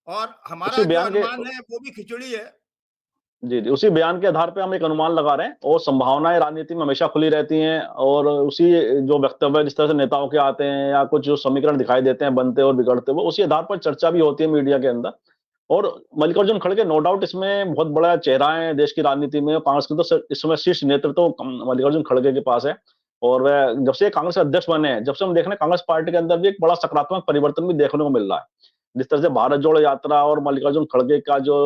Speaker 2: और
Speaker 1: उसी
Speaker 2: हमारा जो
Speaker 1: बयान के
Speaker 2: अनुमान है वो भी खिचड़ी है।
Speaker 1: जी, जी, उसी बयान के आधार पे हम एक अनुमान लगा रहे हैं और संभावनाएँ राजनीति में हमेशा खुली रहती हैं और उसी जो वक्तव्य जिस तरह से नेताओं के आते हैं या कुछ जो समीकरण दिखाई देते हैं बनते और बिगड़ते हुए, उसी आधार पर चर्चा भी होती है मीडिया के अंदर। और मल्लिकार्जुन खड़गे नो डाउट इसमें बहुत बड़ा चेहरा है देश की राजनीति में। कांग्रेस की तो इस समय शीर्ष नेतृत्व तो मल्लिकार्जुन खड़गे के पास है और वह जब से कांग्रेस अध्यक्ष बने हैं, जब से हम देख रहे हैं कांग्रेस पार्टी के अंदर भी एक बड़ा सकारात्मक परिवर्तन भी देखने को मिल रहा है। जिस तरह से भारत जोड़ो यात्रा और मल्लिकार्जुन खड़गे का जो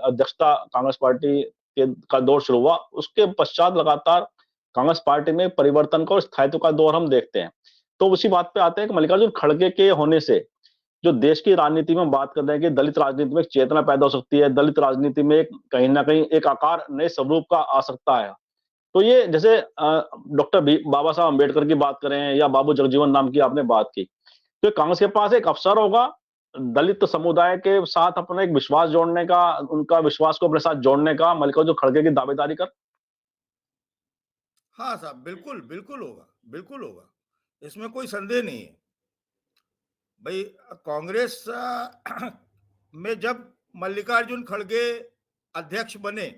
Speaker 1: अध्यक्षता कांग्रेस पार्टी का दौर शुरू हुआ, उसके पश्चात लगातार कांग्रेस पार्टी में परिवर्तन का और स्थायित्व का दौर हम देखते हैं। तो उसी बात पे आते हैं कि मल्लिकार्जुन खड़गे के होने से जो देश की राजनीति में हम बात कर रहे हैं कि दलित राजनीति में एक चेतना पैदा हो सकती है, दलित राजनीति में एक कहीं न कहीं एक आकार नए स्वरूप का आ सकता है। तो ये जैसे डॉक्टर बाबा साहब अम्बेडकर की बात करें या बाबू जगजीवन राम की आपने बात की, तो कांग्रेस के पास एक अवसर होगा दलित समुदाय के साथ अपना एक विश्वास जोड़ने का, उनका विश्वास को अपने साथ जोड़ने का, मल्लिकार्जुन खड़गे की दावेदारी कर
Speaker 2: हाँ साहब, बिल्कुल बिल्कुल होगा, बिल्कुल होगा, इसमें कोई संदेह नहीं है। भाई कांग्रेस में जब मल्लिकार्जुन खड़गे अध्यक्ष बने,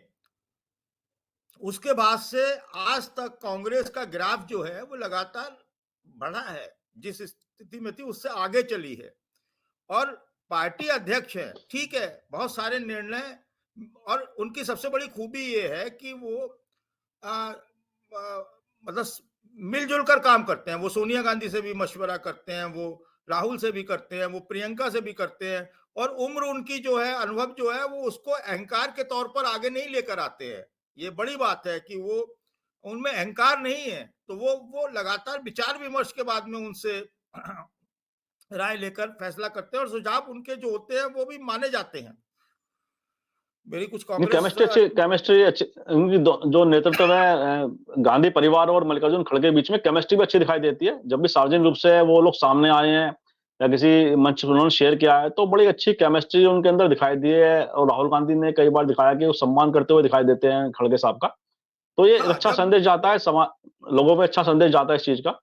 Speaker 2: उसके बाद से आज तक कांग्रेस का ग्राफ जो है वो लगातार बढ़ा है। जिस स्थिति में थी उससे आगे चली है और पार्टी अध्यक्ष है, ठीक है, बहुत सारे निर्णय। और उनकी सबसे बड़ी खूबी ये है कि वो आ, आ, मतलब मिलजुल कर काम करते हैं। वो सोनिया गांधी से भी मशवरा करते हैं, वो राहुल से भी करते हैं, वो प्रियंका से भी करते हैं। और उम्र उनकी जो है, अनुभव जो है, वो उसको अहंकार के तौर पर आगे नहीं लेकर आते हैं। ये बड़ी बात है कि वो उनमें अहंकार नहीं है। तो वो लगातार विचार विमर्श के बाद में उनसे राय लेकर फैसला करते हैं और सुझाव उनके जो होते हैं वो भी माने जाते हैं। मेरी कुछ
Speaker 1: नहीं,
Speaker 2: कांग्रेस
Speaker 1: केमिस्ट्री अच्छी उनकी जो नेतृत्व में गांधी परिवार और मल्लिकार्जुन खड़गे के बीच में केमिस्ट्री भी अच्छी दिखाई देती है। जब भी सार्वजनिक रूप से वो लोग सामने आए हैं या किसी मंच पर उन्होंने शेयर किया है, तो बड़ी अच्छी केमिस्ट्री उनके अंदर दिखाई दी है और राहुल गांधी ने कई बार दिखाया कि वो सम्मान करते हुए दिखाई देते हैं खड़गे साहब का। तो ये एक
Speaker 2: हाँ,
Speaker 1: अच्छा संदेश जाता है लोगों में अच्छा संदेश जाता है इस चीज का।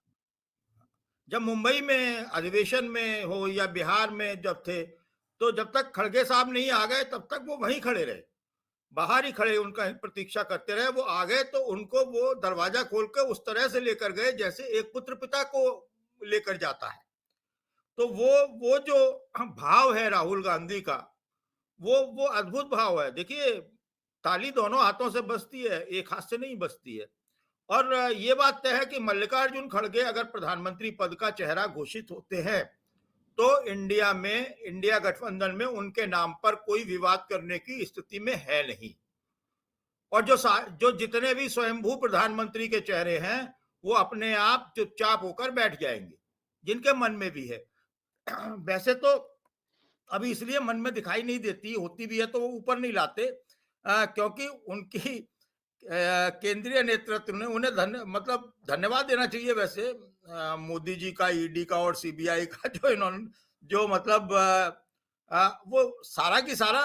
Speaker 2: जब मुंबई में अधिवेशन में हो या बिहार में जब थे, तो जब तक खड़गे साहब नहीं आ गए तब तक वो वहीं खड़े रहे। बाहर ही खड़े उनका प्रतीक्षा करते रहे। वो आ गए तो उनको वो दरवाजा खोल के उस तरह से लेकर गए जैसे एक पुत्र पिता को लेकर जाता है। तो वो जो भाव है राहुल गांधी का, वो अद्भुत भाव है। देखिए, ताली दोनों हाथों से बजती है, एक हाथ से नहीं बजती है। और ये बात तय है कि मल्लिकार्जुन खड़गे अगर प्रधानमंत्री पद का चेहरा घोषित होते हैं, तो इंडिया गठबंधन में उनके नाम पर कोई विवाद करने की स्थिति में है नहीं। और जो जितने भी स्वयंभू प्रधानमंत्री के चेहरे हैं, वो अपने आप चुपचाप होकर बैठ जाएंगे, जिनके मन में भी है। वैसे तो अभी इसलिए मन में दिखाई नहीं देती, होती भी है तो वो ऊपर नहीं लाते, क्योंकि उनकी केंद्रीय नेतृत्व ने उन्हें मतलब धन्यवाद देना चाहिए वैसे, मोदी जी का, ईडी का और सीबीआई का, जो इन्होंने जो मतलब वो सारा की सारा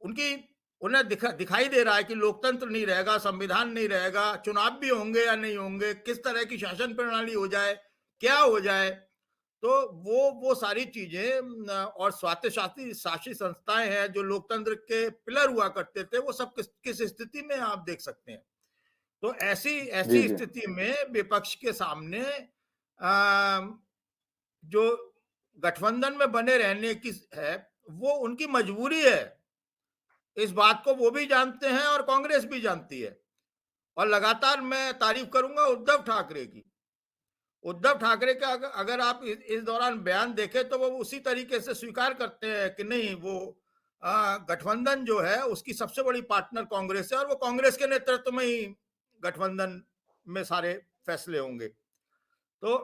Speaker 2: उनकी उन्हें दिखाई दे रहा है कि लोकतंत्र नहीं रहेगा, संविधान नहीं रहेगा, चुनाव भी होंगे या नहीं होंगे, किस तरह की शासन प्रणाली हो जाए, क्या हो जाए। तो वो सारी चीजें और स्वायत्तशासी शासी संस्थाएं हैं जो लोकतंत्र के पिलर हुआ करते थे, वो सब किस स्थिति में आप देख सकते हैं। तो ऐसी
Speaker 1: जी,
Speaker 2: ऐसी
Speaker 1: जी।
Speaker 2: स्थिति में विपक्ष के सामने अ, जो गठबंधन में बने रहने की है, वो उनकी मजबूरी है। इस बात को वो भी जानते हैं और कांग्रेस भी जानती है। और लगातार मैं तारीफ करूंगा उद्धव ठाकरे की। उद्धव ठाकरे का अगर आप इस दौरान बयान देखें तो वो उसी तरीके से स्वीकार करते हैं कि नहीं, वो गठबंधन जो है उसकी सबसे बड़ी पार्टनर कांग्रेस है और वो कांग्रेस के नेतृत्व में ही गठबंधन में सारे फैसले होंगे। तो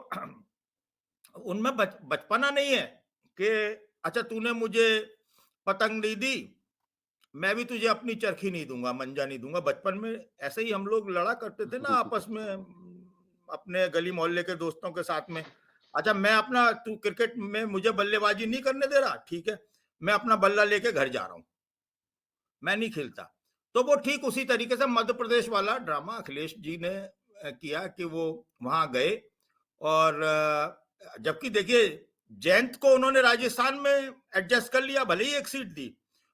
Speaker 2: उनमें बचपना नहीं है कि अच्छा तूने मुझे पतंग नहीं दी, मैं भी तुझे अपनी चरखी नहीं दूंगा, मंजा नहीं दूंगा। बचपन में ऐसे ही हम लोग लड़ा करते थे ना आपस में, अपने गली मोहल्ले के दोस्तों के साथ में। अच्छा, मैं अपना, तू क्रिकेट में मुझे बल्लेबाजी नहीं करने दे रहा, ठीक है, मैं अपना बल्ला लेके घर जा रहा हूं, मैं नहीं खेलता। तो वो ठीक उसी तरीके से मध्य प्रदेश वाला ड्रामा अखिलेश जी ने किया कि वो वहां गए और जबकि देखिए, जयंत को उन्होंने राजस्थान में एडजस्ट कर लिया, भले ही एक सीट दी,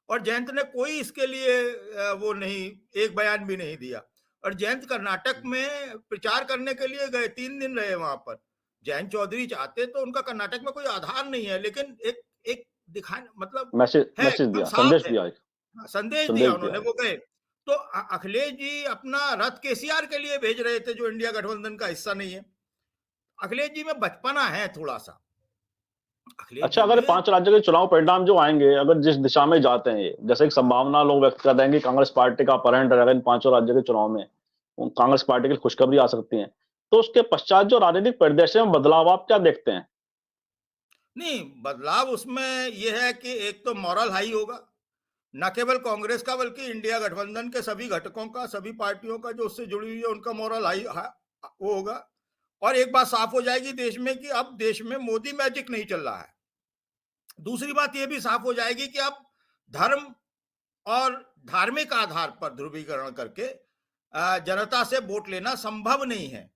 Speaker 2: और जयंत ने कोई इसके लिए वो नहीं, एक बयान भी नहीं दिया। और जयंत कर्नाटक में प्रचार करने के लिए गए, 3 दिन रहे वहां पर। जयंत चौधरी चाहते तो उनका कर्नाटक में कोई आधार नहीं है, लेकिन एक एक दिखाने मतलब
Speaker 1: मैसेज
Speaker 2: है,
Speaker 1: मैसेज
Speaker 2: एकदम
Speaker 1: दिया,
Speaker 2: साफ
Speaker 1: संदेश
Speaker 2: है।
Speaker 1: दिया एक,
Speaker 2: हाँ, संदेश दिया
Speaker 1: संदेश
Speaker 2: उन्होंने,
Speaker 1: दिया एक।
Speaker 2: वो गए। तो अखिलेश जी अपना रथ केसीआर के लिए भेज रहे थे, जो इंडिया गठबंधन का हिस्सा नहीं है। अखिलेश जी में बचपना है थोड़ा सा, अखिलेश
Speaker 1: अच्छा,
Speaker 2: जी
Speaker 1: अगर
Speaker 2: में।
Speaker 1: 5 राज्यों के चुनाव परिणाम जो आएँगे, अगर जिस दिशा में जाते हैं ये, जैसे एक संभावना लोग व्यक्त कर रहे हैं कि कांग्रेस पार्टी का अपहरण रहेगा इन पाँचों राज्यों के चुनाव में, कांग्रेस पार्टी के लिए खुशखबरी आ सकती है। तो उसके पश्चात जो राजनीतिक परिदृश्य में बदलाव आप क्या देखते हैं?
Speaker 2: नहीं, बदलाव उसमें यह है कि एक तो मॉरल हाई होगा, न केवल कांग्रेस का बल्कि इंडिया गठबंधन के सभी घटकों का, सभी पार्टियों का जो उससे जुड़ी हुई है, उनका मॉरल हाई वो होगा। और एक बात साफ हो जाएगी देश में कि अब देश में मोदी मैजिक नहीं चल रहा है। दूसरी बात यह भी साफ हो जाएगी कि अब धर्म और धार्मिक आधार पर ध्रुवीकरण करके जनता से वोट लेना संभव नहीं है,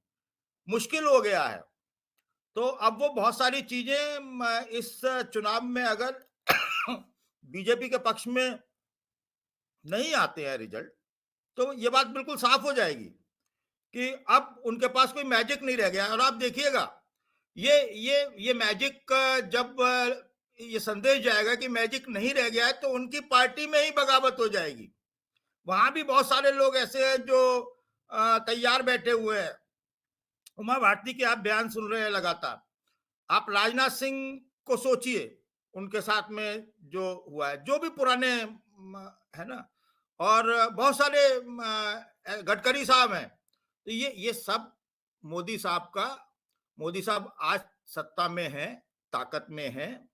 Speaker 2: मुश्किल हो गया है। तो अब वो बहुत सारी चीजें इस चुनाव में अगर बीजेपी के पक्ष में नहीं आते हैं रिजल्ट, तो ये बात बिल्कुल साफ हो जाएगी कि अब उनके पास कोई मैजिक नहीं रह गया है। और आप देखिएगा, ये मैजिक जब ये संदेश जाएगा कि मैजिक नहीं रह गया है, तो उनकी पार्टी में ही बगावत हो जाएगी। वहां भी बहुत सारे लोग ऐसे हैं जो तैयार बैठे हुए हैं। उमा भारती के आप बयान सुन रहे हैं लगातार। आप राजनाथ सिंह को सोचिए, उनके साथ में जो हुआ है, जो भी पुराने है ना, और बहुत सारे गडकरी साहब हैं। तो ये सब मोदी साहब का, मोदी साहब आज सत्ता में हैं, ताकत में हैं,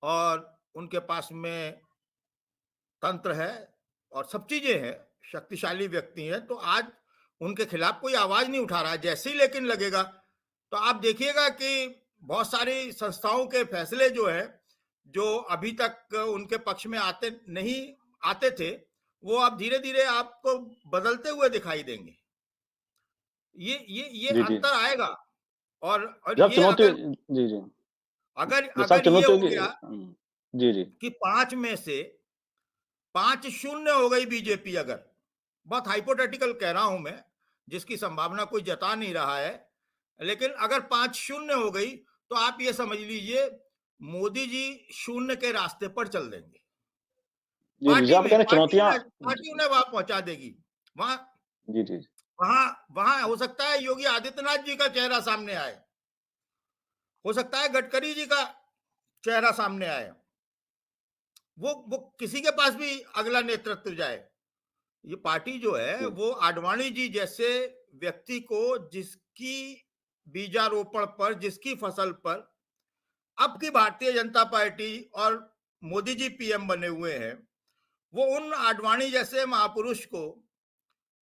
Speaker 2: और उनके पास में तंत्र है और सब चीजें हैं, शक्तिशाली व्यक्ति हैं। तो आज उनके खिलाफ कोई आवाज नहीं उठा रहा है। जैसे ही लेकिन लगेगा, तो आप देखिएगा कि बहुत सारी संस्थाओं के फैसले जो है, जो अभी तक उनके पक्ष में आते थे, वो अब धीरे धीरे आपको बदलते हुए दिखाई देंगे। ये
Speaker 1: जी, जी।
Speaker 2: अंतर आएगा। और
Speaker 1: जब
Speaker 2: ये
Speaker 1: चुनौती
Speaker 2: अगर
Speaker 1: जी, जी।
Speaker 2: अगर
Speaker 1: जैसा
Speaker 2: अगर ये
Speaker 1: चुनौतियों
Speaker 2: हो
Speaker 1: की
Speaker 2: गया
Speaker 1: जी, जी।
Speaker 2: कि 5 में से 5-0 हो गई बीजेपी, अगर, बहुत हाइपोथेटिकल कह रहा हूं मैं, जिसकी संभावना कोई जता नहीं रहा है, लेकिन अगर 5-0 हो गई तो आप ये समझ लीजिए मोदी जी शून्य के रास्ते पर चल देंगे।
Speaker 1: जी, जी, जी, आप कह रहे हैं चुनौतियाँ।
Speaker 2: पार्टी उन्हें वहां पहुंचा देगी। वहां
Speaker 1: जी, जी,
Speaker 2: वहां वहां हो सकता है योगी आदित्यनाथ जी का चेहरा सामने आए, हो सकता है गडकरी जी का चेहरा सामने आए, वो किसी के पास भी अगला नेतृत्व जाए। ये पार्टी जो है
Speaker 1: जी,
Speaker 2: वो आडवाणी जी जैसे व्यक्ति को, जिसकी बीजारोपण पर, जिसकी फसल पर अब की भारतीय जनता पार्टी और मोदी जी पीएम बने हुए हैं, वो उन आडवाणी जैसे महापुरुष को,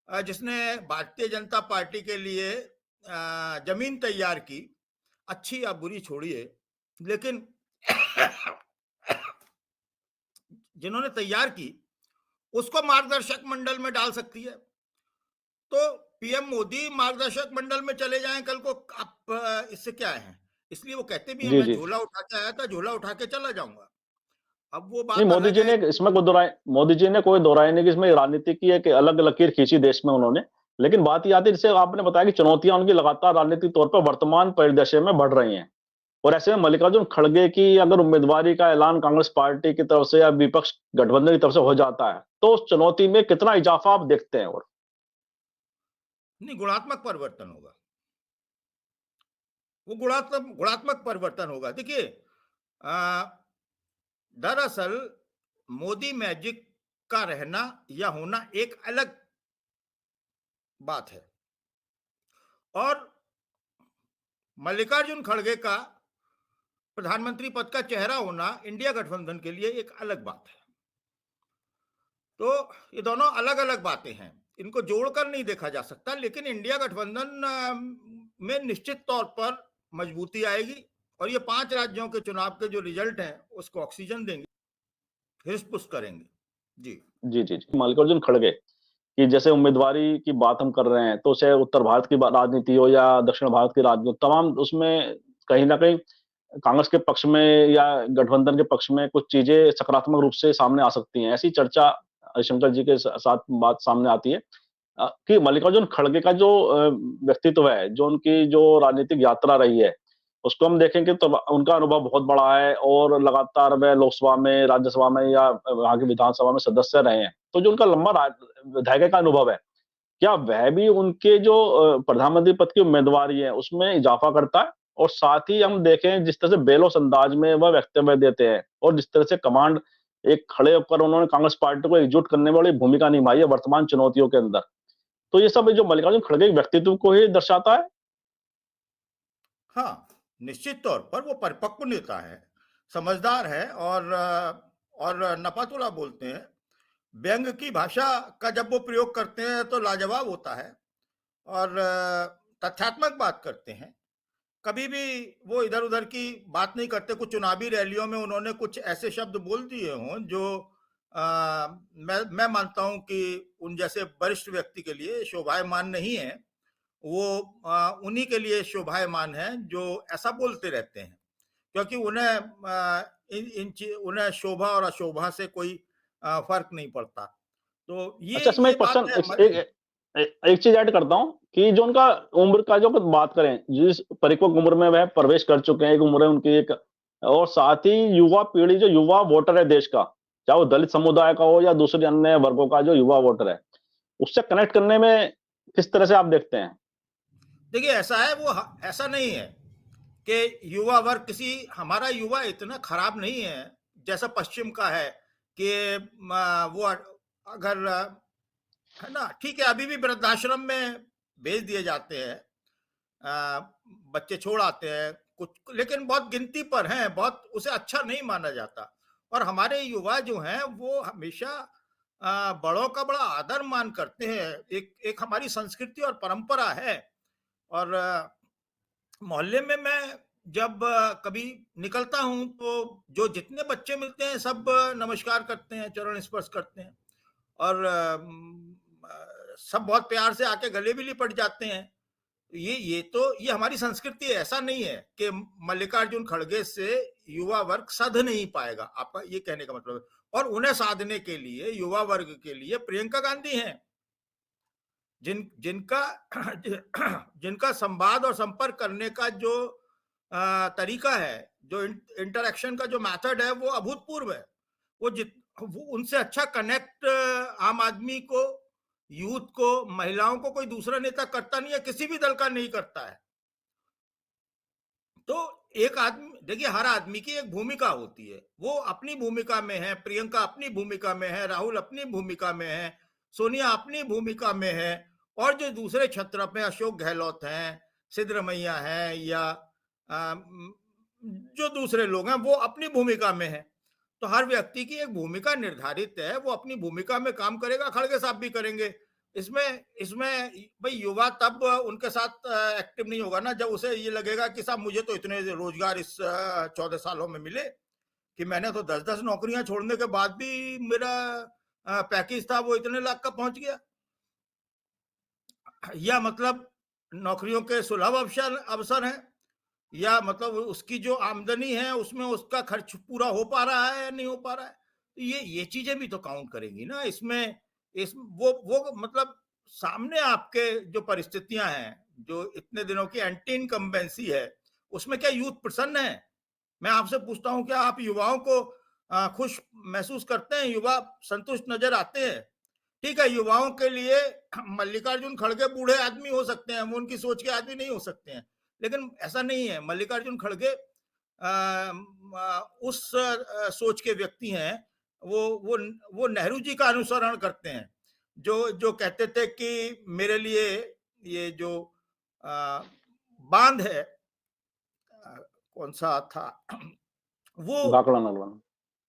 Speaker 2: जिसने भारतीय जनता पार्टी के लिए जमीन तैयार की, अच्छी या बुरी छोड़िए, लेकिन जिन्होंने तैयार की, उसको मार्गदर्शक मंडल में डाल सकती है। तो पीएम मोदी मार्गदर्शक मंडल में चले जाएं कल को, आप इससे क्या है? इसलिए वो कहते भी हैं
Speaker 1: जी,
Speaker 2: मैं
Speaker 1: जी।
Speaker 2: झोला उठा के आया था, झोला उठा के चला जाऊंगा। अब वो
Speaker 1: नहीं,
Speaker 2: बात अलग है।
Speaker 1: मोदी जी ने कोई दोहराया नहीं कि इसमें राजनीति की एक अलग लकीर खींची देश में उन्होंने। लेकिन बात ये आती है, जैसे आपने बताया कि चुनौतियाँ उनकी लगातार राजनीतिक तौर पर वर्तमान परिदृश्य में बढ़ रही हैं। और ऐसे में मल्लिकार्जुन खड़गे की अगर उम्मीदवारी का ऐलान कांग्रेस पार्टी की तरफ से या विपक्ष गठबंधन की तरफ से हो जाता है, तो उस चुनौती में कितना इजाफा आप देखते हैं? और
Speaker 2: नहीं, गुणात्मक परिवर्तन होगा। वो गुणात्मक परिवर्तन होगा। देखिए, दरअसल मोदी मैजिक का रहना या होना एक अलग बात है, और मल्लिकार्जुन खड़गे का प्रधानमंत्री पद का चेहरा होना इंडिया गठबंधन के लिए एक अलग बात है। तो ये दोनों अलग अलग बातें हैं, इनको जोड़कर नहीं देखा जा सकता, लेकिन इंडिया गठबंधन में निश्चित तौर पर मजबूती आएगी, और ये 5 राज्यों के चुनाव के जो रिजल्ट हैं उसको ऑक्सीजन देंगे, हिस्ट पुस्ट करेंगे। जी।
Speaker 1: जी, जी, जी। मल्लिकार्जुन खड़गे कि जैसे उम्मीदवारी की बात हम कर रहे हैं, तो चाहे उत्तर भारत की राजनीति हो या दक्षिण भारत की राजनीति, तमाम उसमें कहीं न कहीं कांग्रेस के पक्ष में या गठबंधन के पक्ष में कुछ चीज़ें सकारात्मक रूप से सामने आ सकती हैं। ऐसी चर्चा शंकर जी के साथ बात सामने आती है कि मल्लिकार्जुन खड़गे का जो व्यक्तित्व है, जो उनकी जो राजनीतिक यात्रा रही है, उसको हम देखेंगे तो उनका अनुभव बहुत बड़ा है और लगातार वह लोकसभा में, राज्यसभा में या वहाँ की विधानसभा में सदस्य रहे हैं। तो जो उनका लंबा विधायक का अनुभव है, क्या वह भी उनके जो प्रधानमंत्री पद की उम्मीदवारी है, उसमें इजाफ़ा करता है? और साथ ही हम देखें जिस तरह से बेलोस अंदाज में वह वक्तव्य देते हैं और जिस तरह से कमांड एक खड़े होकर उन्होंने कांग्रेस पार्टी को एकजुट करने वाली भूमिका निभाई है वर्तमान चुनौतियों के अंदर। तो ये सब जो मल्लिकार्जुन खड़गे के व्यक्तित्व को ही दर्शाता है?
Speaker 2: हाँ, निश्चित तौर पर वो परिपक्व नेता है, समझदार है, और नपातुला बोलते हैं। व्यंग की भाषा का जब वो प्रयोग करते हैं तो लाजवाब होता है, और तथ्यात्मक बात करते हैं। कभी भी वो इधर-उधर की बात नहीं करते। कुछ चुनावी रैलियों में उन्होंने कुछ ऐसे शब्द बोल दिए हों जो अ, मैं मानता हूँ कि उन जैसे वरिष्ठ व्यक्ति के लिए शोभायमान नहीं है। वो उन्हीं के लिए शोभायमान है जो ऐसा बोलते रहते हैं, क्योंकि उन्हें उन्हें शोभा और अशोभा से कोई फर्क नहीं पड़ता। तो
Speaker 1: अच्छा, इसमें
Speaker 2: ये
Speaker 1: एक
Speaker 2: बात
Speaker 1: पर्सन
Speaker 2: है।
Speaker 1: एक चीज़ ऐड करता हूँ कि जो उनका उम्र का जो बात करें, जिस परिपक्व उम्र में वह प्रवेश कर चुके हैं, एक उम्र है उनकी एक और साथ ही युवा पीढ़ी जो युवा वोटर है देश का, चाहे वो दलित समुदाय का हो या दूसरे अन्य वर्गों का जो युवा वोटर है, उससे कनेक्ट करने में किस तरह से आप देखते हैं?
Speaker 2: देखिए, ऐसा है, वो ऐसा नहीं है कि युवा वर्ग किसी, हमारा युवा इतना खराब नहीं है जैसा पश्चिम का है कि वो अगर है ना, ठीक है, अभी भी वृद्धाश्रम में भेज दिए जाते हैं, बच्चे छोड़ आते हैं कुछ, लेकिन बहुत गिनती पर हैं, बहुत उसे अच्छा नहीं माना जाता। और हमारे युवा जो हैं वो हमेशा बड़ों का बड़ा आदर मान करते हैं। एक एक हमारी संस्कृति और परंपरा है। और मोहल्ले में मैं जब कभी निकलता हूँ तो जो जितने बच्चे मिलते हैं सब नमस्कार करते हैं, चरण स्पर्श करते हैं, और सब बहुत प्यार से आके गले भी लिपट जाते हैं। ये हमारी संस्कृति है। ऐसा नहीं है कि मल्लिकार्जुन खड़गे से युवा वर्ग सध नहीं पाएगा, आपका ये कहने का मतलब है। और उन्हें साधने के लिए युवा वर्ग के लिए प्रियंका गांधी हैं, जिनका जिनका संवाद और संपर्क करने का जो तरीका है, जो इंटरेक्शन का जो मेथड है, वो अभूतपूर्व है। वो उनसे अच्छा कनेक्ट आम आदमी को, यूथ को, महिलाओं को कोई दूसरा नेता करता नहीं है, किसी भी दल का नहीं करता है। तो एक आदमी देखिए, हर आदमी की एक भूमिका होती है, वो अपनी भूमिका में है, प्रियंका अपनी भूमिका में है, राहुल अपनी भूमिका में है, सोनिया अपनी भूमिका में है, और जो दूसरे छत्र पे अशोक गहलोत हैं, सिद्धरमैया हैं, या जो दूसरे लोग हैं वो अपनी भूमिका में है। तो हर व्यक्ति की एक भूमिका निर्धारित है, वो अपनी भूमिका में काम करेगा, खड़गे साहब भी करेंगे। इसमें इसमें भाई युवा तब उनके साथ एक्टिव नहीं होगा ना, जब उसे ये लगेगा कि साहब मुझे तो इतने रोजगार इस 14 सालों में मिले कि मैंने तो 10-10 नौकरियां छोड़ने के बाद भी मेरा पैकेज था वो इतने लाख का पहुंच गया, या मतलब नौकरियों के सुलभ अवसर अवसर हैं, या मतलब उसकी जो आमदनी है उसमें उसका खर्च पूरा हो पा रहा है या नहीं हो पा रहा है। तो ये चीजें भी तो काउंट करेंगी ना इसमें। इस वो मतलब सामने आपके जो परिस्थितियां हैं, जो इतने दिनों की एंटी इनकम्बेंसी है, उसमें क्या यूथ प्रसन्न है? मैं आपसे पूछता हूं, क्या आप युवाओं को खुश महसूस करते हैं? युवा संतुष्ट नजर आते हैं? ठीक है, युवाओं के लिए मल्लिकार्जुन खड़गे बूढ़े आदमी हो सकते हैं, वो उनकी सोच के आदमी नहीं हो सकते हैं, लेकिन ऐसा नहीं है। मल्लिकार्जुन खड़गे उस सोच के व्यक्ति हैं, वो नेहरू जी का अनुसरण करते हैं, जो जो कहते थे कि मेरे लिए ये जो बांध है, कौन सा था वो,
Speaker 1: भाखड़ा नलवन।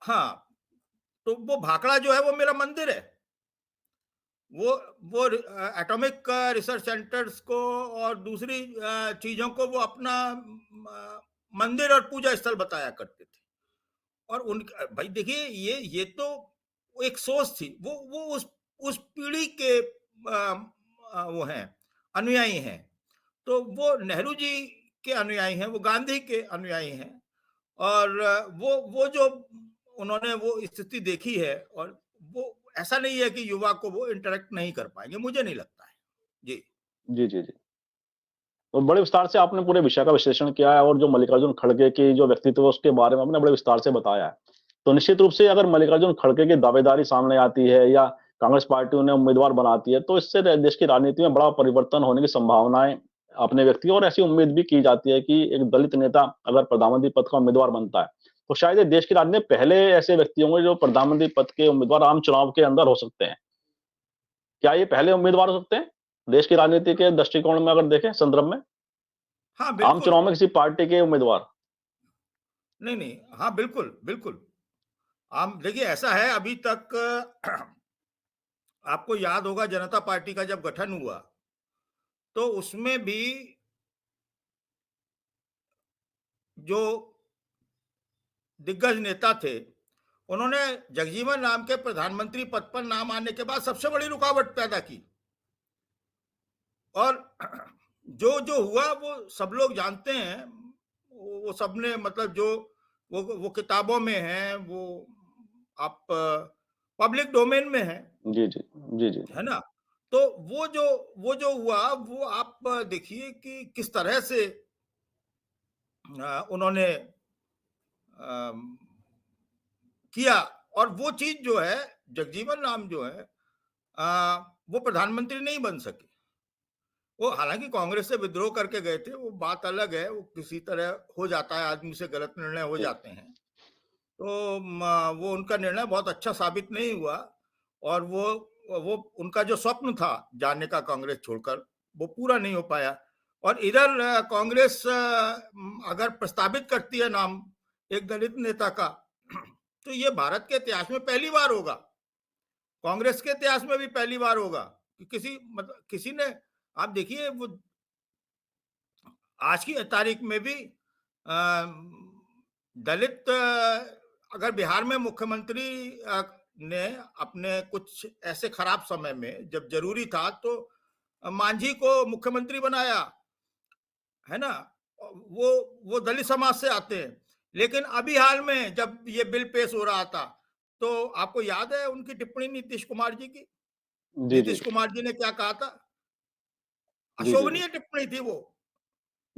Speaker 2: हाँ, तो वो भाखड़ा जो है वो मेरा मंदिर है। वो वो एटॉमिक रिसर्च सेंटर्स को और दूसरी चीजों को वो अपना मंदिर और पूजा स्थल बताया करते थे। और उन भाई देखिए, ये तो एक सोच थी, वो उस पीढ़ी के वो हैं, अनुयायी हैं। तो वो नेहरू जी के अनुयायी हैं, वो गांधी के अनुयायी हैं, और वो जो उन्होंने वो स्थिति देखी है, और वो ऐसा नहीं है कि युवा को वो इंटरेक्ट नहीं कर पाएंगे, मुझे नहीं लगता है। जी।
Speaker 1: जी, जी, जी। तो बड़े विस्तार से आपने पूरे विषय का विश्लेषण किया है और जो मल्लिकार्जुन खड़गे की जो व्यक्तित्व है उसके बारे में आपने बड़े विस्तार से बताया है। तो निश्चित रूप से अगर मल्लिकार्जुन खड़गे की दावेदारी सामने आती है या कांग्रेस पार्टी उन्हें उम्मीदवार बनाती है, तो इससे देश की राजनीति में बड़ा परिवर्तन होने की संभावनाएं अपने व्यक्ति और ऐसी उम्मीद भी की जाती है कि एक दलित नेता अगर प्रधानमंत्री पद का उम्मीदवार बनता है, तो शायद ये देश की राजनीति में पहले ऐसे व्यक्ति होंगे जो प्रधानमंत्री पद के उम्मीदवार आम चुनाव के अंदर हो सकते हैं। क्या ये पहले उम्मीदवार हो सकते हैं? देश की राजनीति के दृष्टिकोण में अगर देखें संदर्भ में?
Speaker 2: हाँ
Speaker 1: आम
Speaker 2: बिल्कुल।
Speaker 1: चुनाव में किसी पार्टी के उम्मीदवार।
Speaker 2: नहीं नहीं, हाँ बिल्कुल बिल्कुल। हम देखिए, ऐसा है, अभी तक आपको याद होगा जनता पार्टी का जब गठन हुआ, तो उसमें भी जो दिग्गज नेता थे, उन्होंने जगजीवन राम के प्रधानमंत्री पद पर नाम आने के बाद सबसे बड़ी रुकावट पैदा की। और जो जो हुआ वो सब लोग जानते हैं, वो सबने मतलब जो वो किताबों में है, वो आप पब्लिक डोमेन में
Speaker 1: जी, जी। जी, जी।
Speaker 2: है ना? तो वो जो हुआ, वो आप देखिए कि किस तरह से उन्होंने अम, किया। और वो चीज जो है, जगजीवन राम जो है, वो प्रधानमंत्री नहीं बन सके। वो हालांकि कांग्रेस से विद्रोह करके गए थे, वो बात अलग है, वो किसी तरह हो जाता है, आदमी से गलत निर्णय हो
Speaker 1: जी।
Speaker 2: जाते हैं। तो वो उनका निर्णय बहुत अच्छा साबित नहीं हुआ, और वो उनका जो स्वप्न था जाने का कांग्रेस छोड़कर, वो पूरा नहीं हो पाया। और इधर कांग्रेस अगर प्रस्तावित करती है नाम एक दलित नेता का, तो ये भारत के इतिहास में पहली बार होगा, कांग्रेस के इतिहास में भी पहली बार होगा कि किसी मतलब किसी ने, आप देखिए वो आज की तारीख में भी दलित अगर बिहार में मुख्यमंत्री ने अपने कुछ ऐसे खराब समय में जब जरूरी था, तो मांझी को मुख्यमंत्री बनाया, है ना? वो वो दलित समाज से आते हैं। लेकिन अभी हाल में जब ये बिल पेश हो रहा था, तो आपको याद है उनकी टिप्पणी नीतीश कुमार जी की?
Speaker 1: जी, जी।
Speaker 2: नीतीश कुमार जी ने क्या कहा था?
Speaker 1: जी, जी, जी।
Speaker 2: अशोभनीय टिप्पणी थी वो।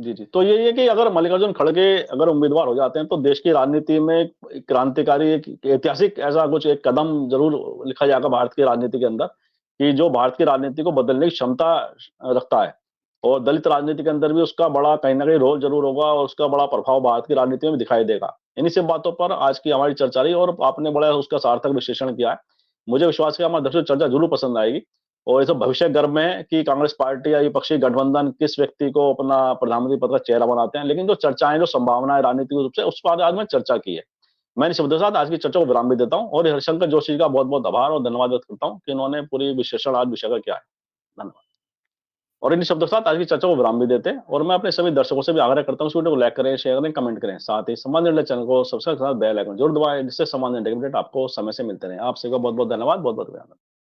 Speaker 1: जी, जी। तो यही है कि अगर मल्लिकार्जुन खड़गे अगर उम्मीदवार हो जाते हैं, तो देश की राजनीति में एक क्रांतिकारी, एक ऐतिहासिक ऐसा कुछ एक कदम ज़रूर लिखा जाएगा भारत की राजनीति के अंदर, कि जो भारत की राजनीति को बदलने की क्षमता रखता है। और दलित राजनीति के अंदर भी उसका बड़ा कहीं न कहीं रोल ज़रूर होगा और उसका बड़ा प्रभाव भारत की राजनीति में भी दिखाई देगा। इन्हीं सब बातों पर आज की हमारी चर्चा रही और आपने बड़ा उसका सार्थक विश्लेषण किया है। मुझे विश्वास है हमारी दर्शकों को चर्चा ज़रूर पसंद आएगी। और ये सब भविष्य गर्भ में है कि कांग्रेस पार्टी या विपक्षी गठबंधन किस व्यक्ति को अपना प्रधानमंत्री पद का चेहरा बनाते हैं। लेकिन जो चर्चाएँ, जो संभावनाएँ राजनीतिक रूप से, उस पर आज मैं चर्चा की है। मैं इन शब्दों के साथ आज की चर्चा को विराम भी देता हूँ और हरिशंकर जोशी जी का बहुत-बहुत आभार और धन्यवाद व्यक्त करता हूँ कि इन्होंने पूरी विश्लेषण आज विषय का किया है। धन्यवाद। और इन्हीं शब्दों के साथ आज की चर्चा को विराम भी देते हैं और मैं अपने सभी दर्शकों से भी आग्रह करता हूँ इस वीडियो को लाइक करें, शेयर करें, कमेंट करें। साथ ही संवाद निर्णय चैनल को सब्सक्राइब के साथ बेल आइकन जरूर दबाएँ, जिससे संवाद निर्णय के अपडेट आपको समय से मिलते रहें। आप सभी का बहुत-बहुत धन्यवाद, बहुत-बहुत अभिनंदन।